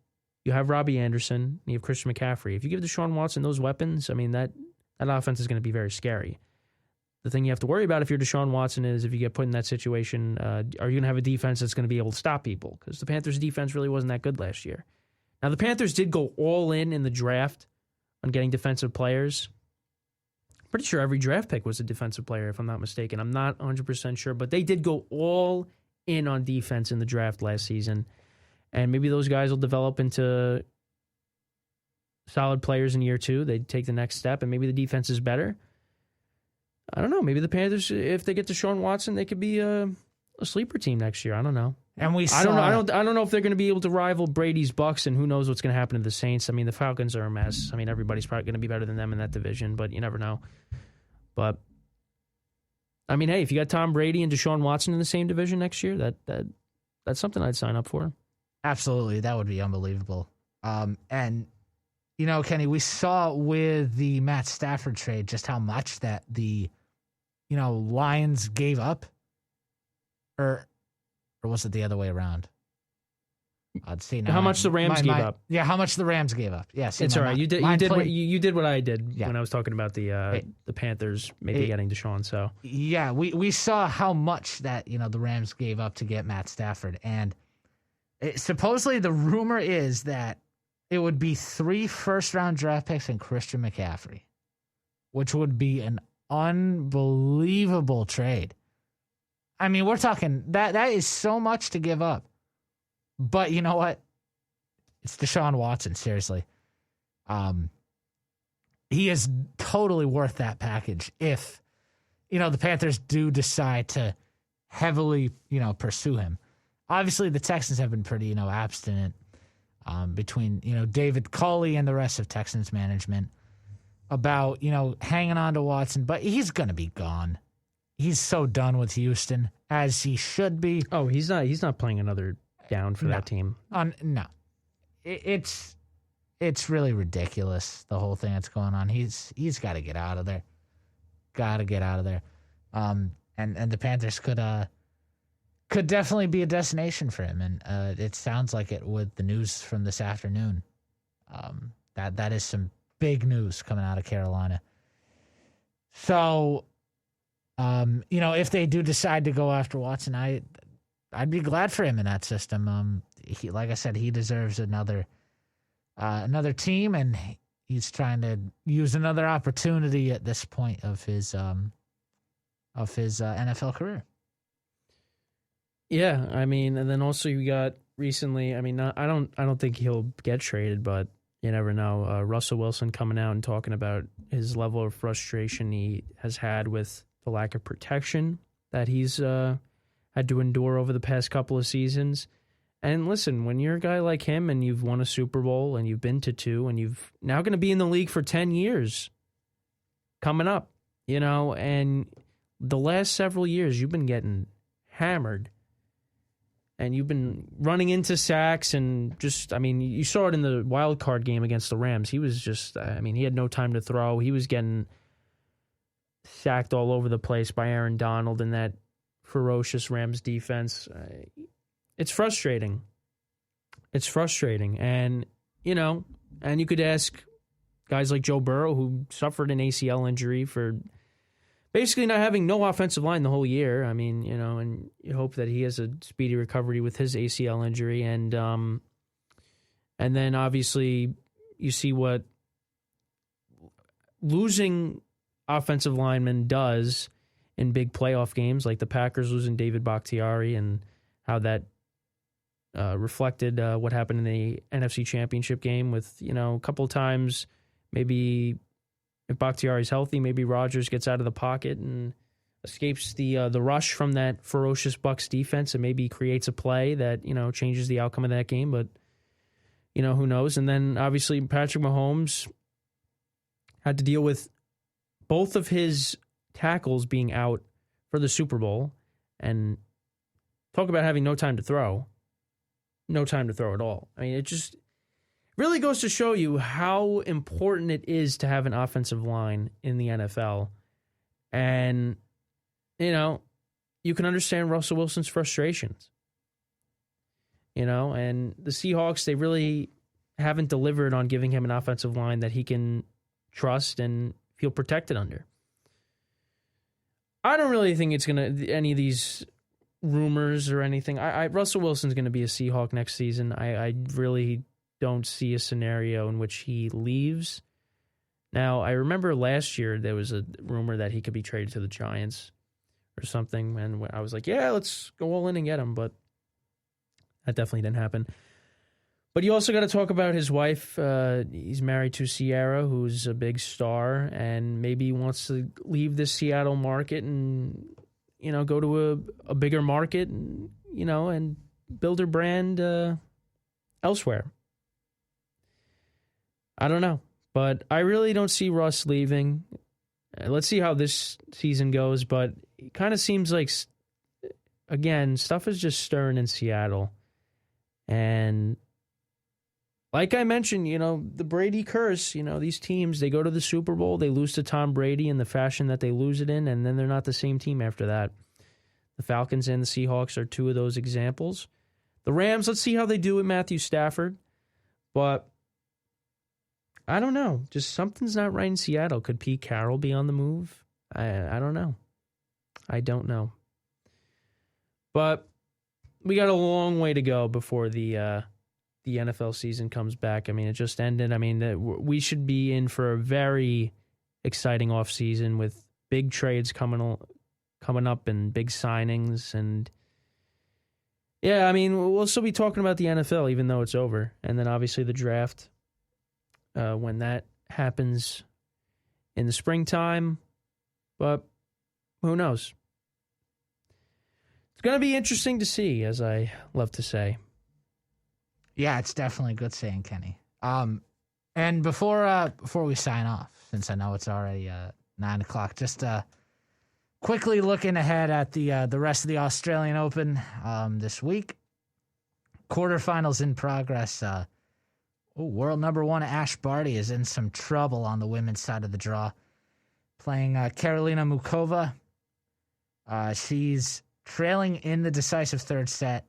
you have Robbie Anderson, and you have Christian McCaffrey. If you give Deshaun Watson those weapons, I mean that offense is going to be very scary. The thing you have to worry about if you're Deshaun Watson is if you get put in that situation, are you going to have a defense that's going to be able to stop people? Because the Panthers' defense really wasn't that good last year. Now, the Panthers did go all in the draft on getting defensive players. I'm pretty sure every draft pick was a defensive player, if I'm not mistaken. I'm not 100% sure, but they did go all in on defense in the draft last season. And maybe those guys will develop into solid players in year 2. They take the next step, and maybe the defense is better. I don't know. Maybe the Panthers, if they get Deshaun Watson, they could be a sleeper team next year. I don't know. And I don't know if they're going to be able to rival Brady's Bucks, and who knows what's going to happen to the Saints. I mean, the Falcons are a mess. I mean, everybody's probably going to be better than them in that division, but you never know. But I mean, hey, if you got Tom Brady and Deshaun Watson in the same division next year, that's something I'd sign up for. Absolutely, that would be unbelievable. And Kenny, we saw with the Matt Stafford trade just how much that the Lions gave up, or was it the other way around? I'd see now. How much the Rams gave up? Yeah, how much the Rams gave up? Yes, it's all right. You did what I did when I was talking about the Panthers maybe getting Deshaun. So yeah, we saw how much that the Rams gave up to get Matt Stafford, and supposedly the rumor is that it would be 3 first-round draft picks and Christian McCaffrey, which would be an unbelievable trade. I mean, we're talking that is so much to give up. But you know what? It's Deshaun Watson, seriously. he is totally worth that package if, the Panthers do decide to heavily, pursue him. Obviously, the Texans have been pretty, abstinent between, David Culley and the rest of Texans management about, hanging on to Watson, but he's going to be gone. He's so done with Houston, as he should be. Oh, he's not playing another down for that team. No. It's really ridiculous, the whole thing that's going on. He's got to get out of there. Got to get out of there. And the Panthers could definitely be a destination for him, and it sounds like it with the news from this afternoon. That is some big news coming out of Carolina. So, if they do decide to go after Watson, I'd be glad for him in that system. Like I said, he deserves another team, and he's trying to use another opportunity at this point of his NFL career. Yeah, I mean, and then also you got recently. I mean, I don't think he'll get traded, but you never know. Russell Wilson coming out and talking about his level of frustration he has had with the lack of protection that he's had to endure over the past couple of seasons. And listen, when you're a guy like him and you've won a Super Bowl and you've been to 2 and you've now going to be in the league for 10 years coming up, and the last several years you've been getting hammered. And you've been running into sacks and just, I mean, you saw it in the wild card game against the Rams. He was just, he had no time to throw. He was getting sacked all over the place by Aaron Donald in that ferocious Rams defense. It's frustrating. It's frustrating. And, and you could ask guys like Joe Burrow, who suffered an ACL injury for basically not having no offensive line the whole year. I mean, and you hope that he has a speedy recovery with his ACL injury. And then obviously you see what losing offensive linemen does in big playoff games, like the Packers losing David Bakhtiari, and how that reflected what happened in the NFC Championship game with, a couple of times maybe if Bakhtiari's healthy, maybe Rodgers gets out of the pocket and escapes the rush from that ferocious Bucs defense and maybe creates a play that, changes the outcome of that game. But, who knows? And then obviously Patrick Mahomes had to deal with both of his tackles being out for the Super Bowl, and talk about having no time to throw. No time to throw at all. I mean, it just really goes to show you how important it is to have an offensive line in the NFL. And, you can understand Russell Wilson's frustrations. And the Seahawks, they really haven't delivered on giving him an offensive line that he can trust and feel protected under. I don't really think it's going to, any of these rumors or anything. Russell Wilson's going to be a Seahawk next season. I really don't see a scenario in which he leaves. Now, I remember last year there was a rumor that he could be traded to the Giants or something, and I was like, yeah, let's go all in and get him, but that definitely didn't happen. But you also got to talk about his wife. He's married to Ciara, who's a big star, and maybe he wants to leave the Seattle market and, go to a bigger market and, and build her brand elsewhere. I don't know, but I really don't see Russ leaving. Let's see how this season goes, but it kind of seems like, again, stuff is just stirring in Seattle. And like I mentioned, the Brady curse, these teams, they go to the Super Bowl, they lose to Tom Brady in the fashion that they lose it in, and then they're not the same team after that. The Falcons and the Seahawks are two of those examples. The Rams, let's see how they do with Matthew Stafford, but I don't know. Just something's not right in Seattle. Could Pete Carroll be on the move? I don't know. I don't know. But we got a long way to go before the NFL season comes back. I mean, it just ended. I mean, we should be in for a very exciting offseason with big trades coming up and big signings. And yeah, I mean, we'll still be talking about the NFL even though it's over. And then obviously the draft. When that happens in the springtime, but who knows? It's going to be interesting to see, as I love to say. Yeah, it's definitely good saying, Kenny. And before we sign off, since I know it's already 9 o'clock, just quickly looking ahead at the rest of the Australian Open this week. Quarterfinals in progress. World number one Ash Barty is in some trouble on the women's side of the draw, playing Karolina Mukova. She's trailing in the decisive third set,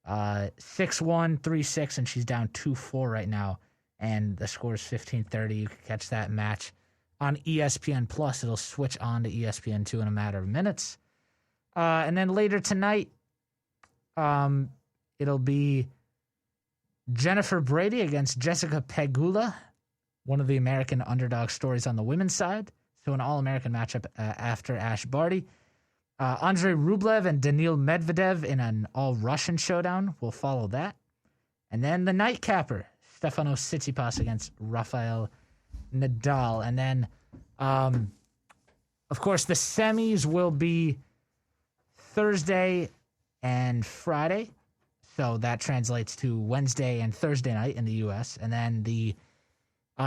6-1, 3-6, and she's down 2-4 right now. And the score is 15-30. You can catch that match on ESPN Plus. It'll switch on to ESPN2 in a matter of minutes. And then later tonight, it'll be Jennifer Brady against Jessica Pegula, one of the American underdog stories on the women's side. So an all-American matchup after Ash Barty. Andrei Rublev and Daniil Medvedev in an all-Russian showdown. We'll follow that. And then the nightcapper, Stefanos Tsitsipas against Rafael Nadal. And then, of course, the semis will be Thursday and Friday. So that translates to Wednesday and Thursday night in the U.S. And then the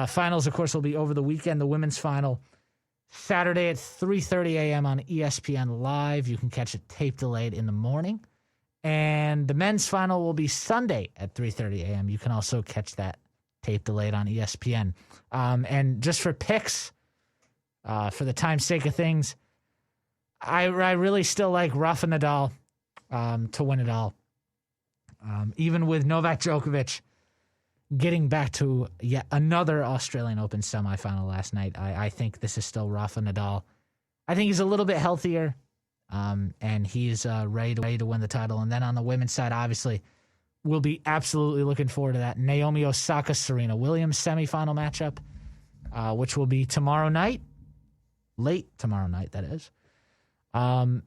finals, of course, will be over the weekend. The women's final, Saturday at 3:30 a.m. on ESPN Live. You can catch it tape delayed in the morning. And the men's final will be Sunday at 3:30 a.m. You can also catch that tape delayed on ESPN. And just for picks, for the time's sake of things, I really still like Rafa Nadal to win it all. Even with Novak Djokovic getting back to yet another Australian Open semifinal last night, I think this is still Rafa Nadal. I think he's a little bit healthier, and he's ready to win the title. And then on the women's side, obviously, we'll be absolutely looking forward to that Naomi Osaka Serena Williams semifinal matchup, which will be tomorrow night, late tomorrow night, that is. On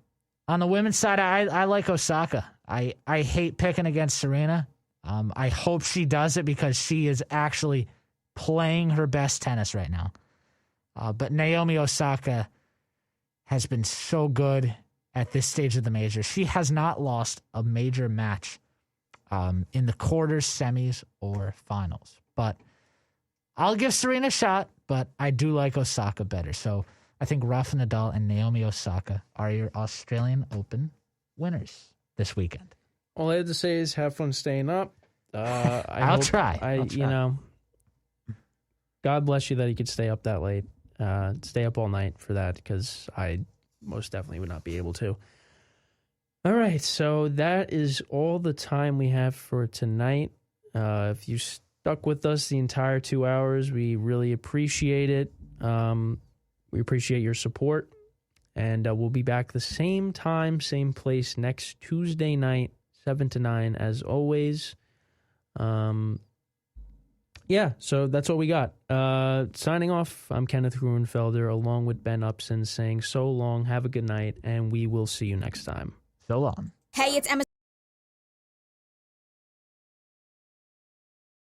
the women's side, I like Osaka. I hate picking against Serena. I hope she does it because she is actually playing her best tennis right now. But Naomi Osaka has been so good at this stage of the major. She has not lost a major match in the quarters, semis, or finals. But I'll give Serena a shot, but I do like Osaka better. So I think Rafa Nadal and Naomi Osaka are your Australian Open winners this weekend. All I have to say is have fun staying up. I'll try. You know, God bless you that you could stay up that late, stay up all night for that, because I most definitely would not be able to. All right, so that is all the time we have for tonight. If you stuck with us the entire 2 hours, we really appreciate it. We appreciate your support, and we'll be back the same time, same place next Tuesday night, 7 to 9, as always. Yeah, so that's what we got. Signing off, I'm Kenneth Gruenfelder, along with Ben Upson, saying so long, have a good night, and we will see you next time. So long. Hey, it's Emma.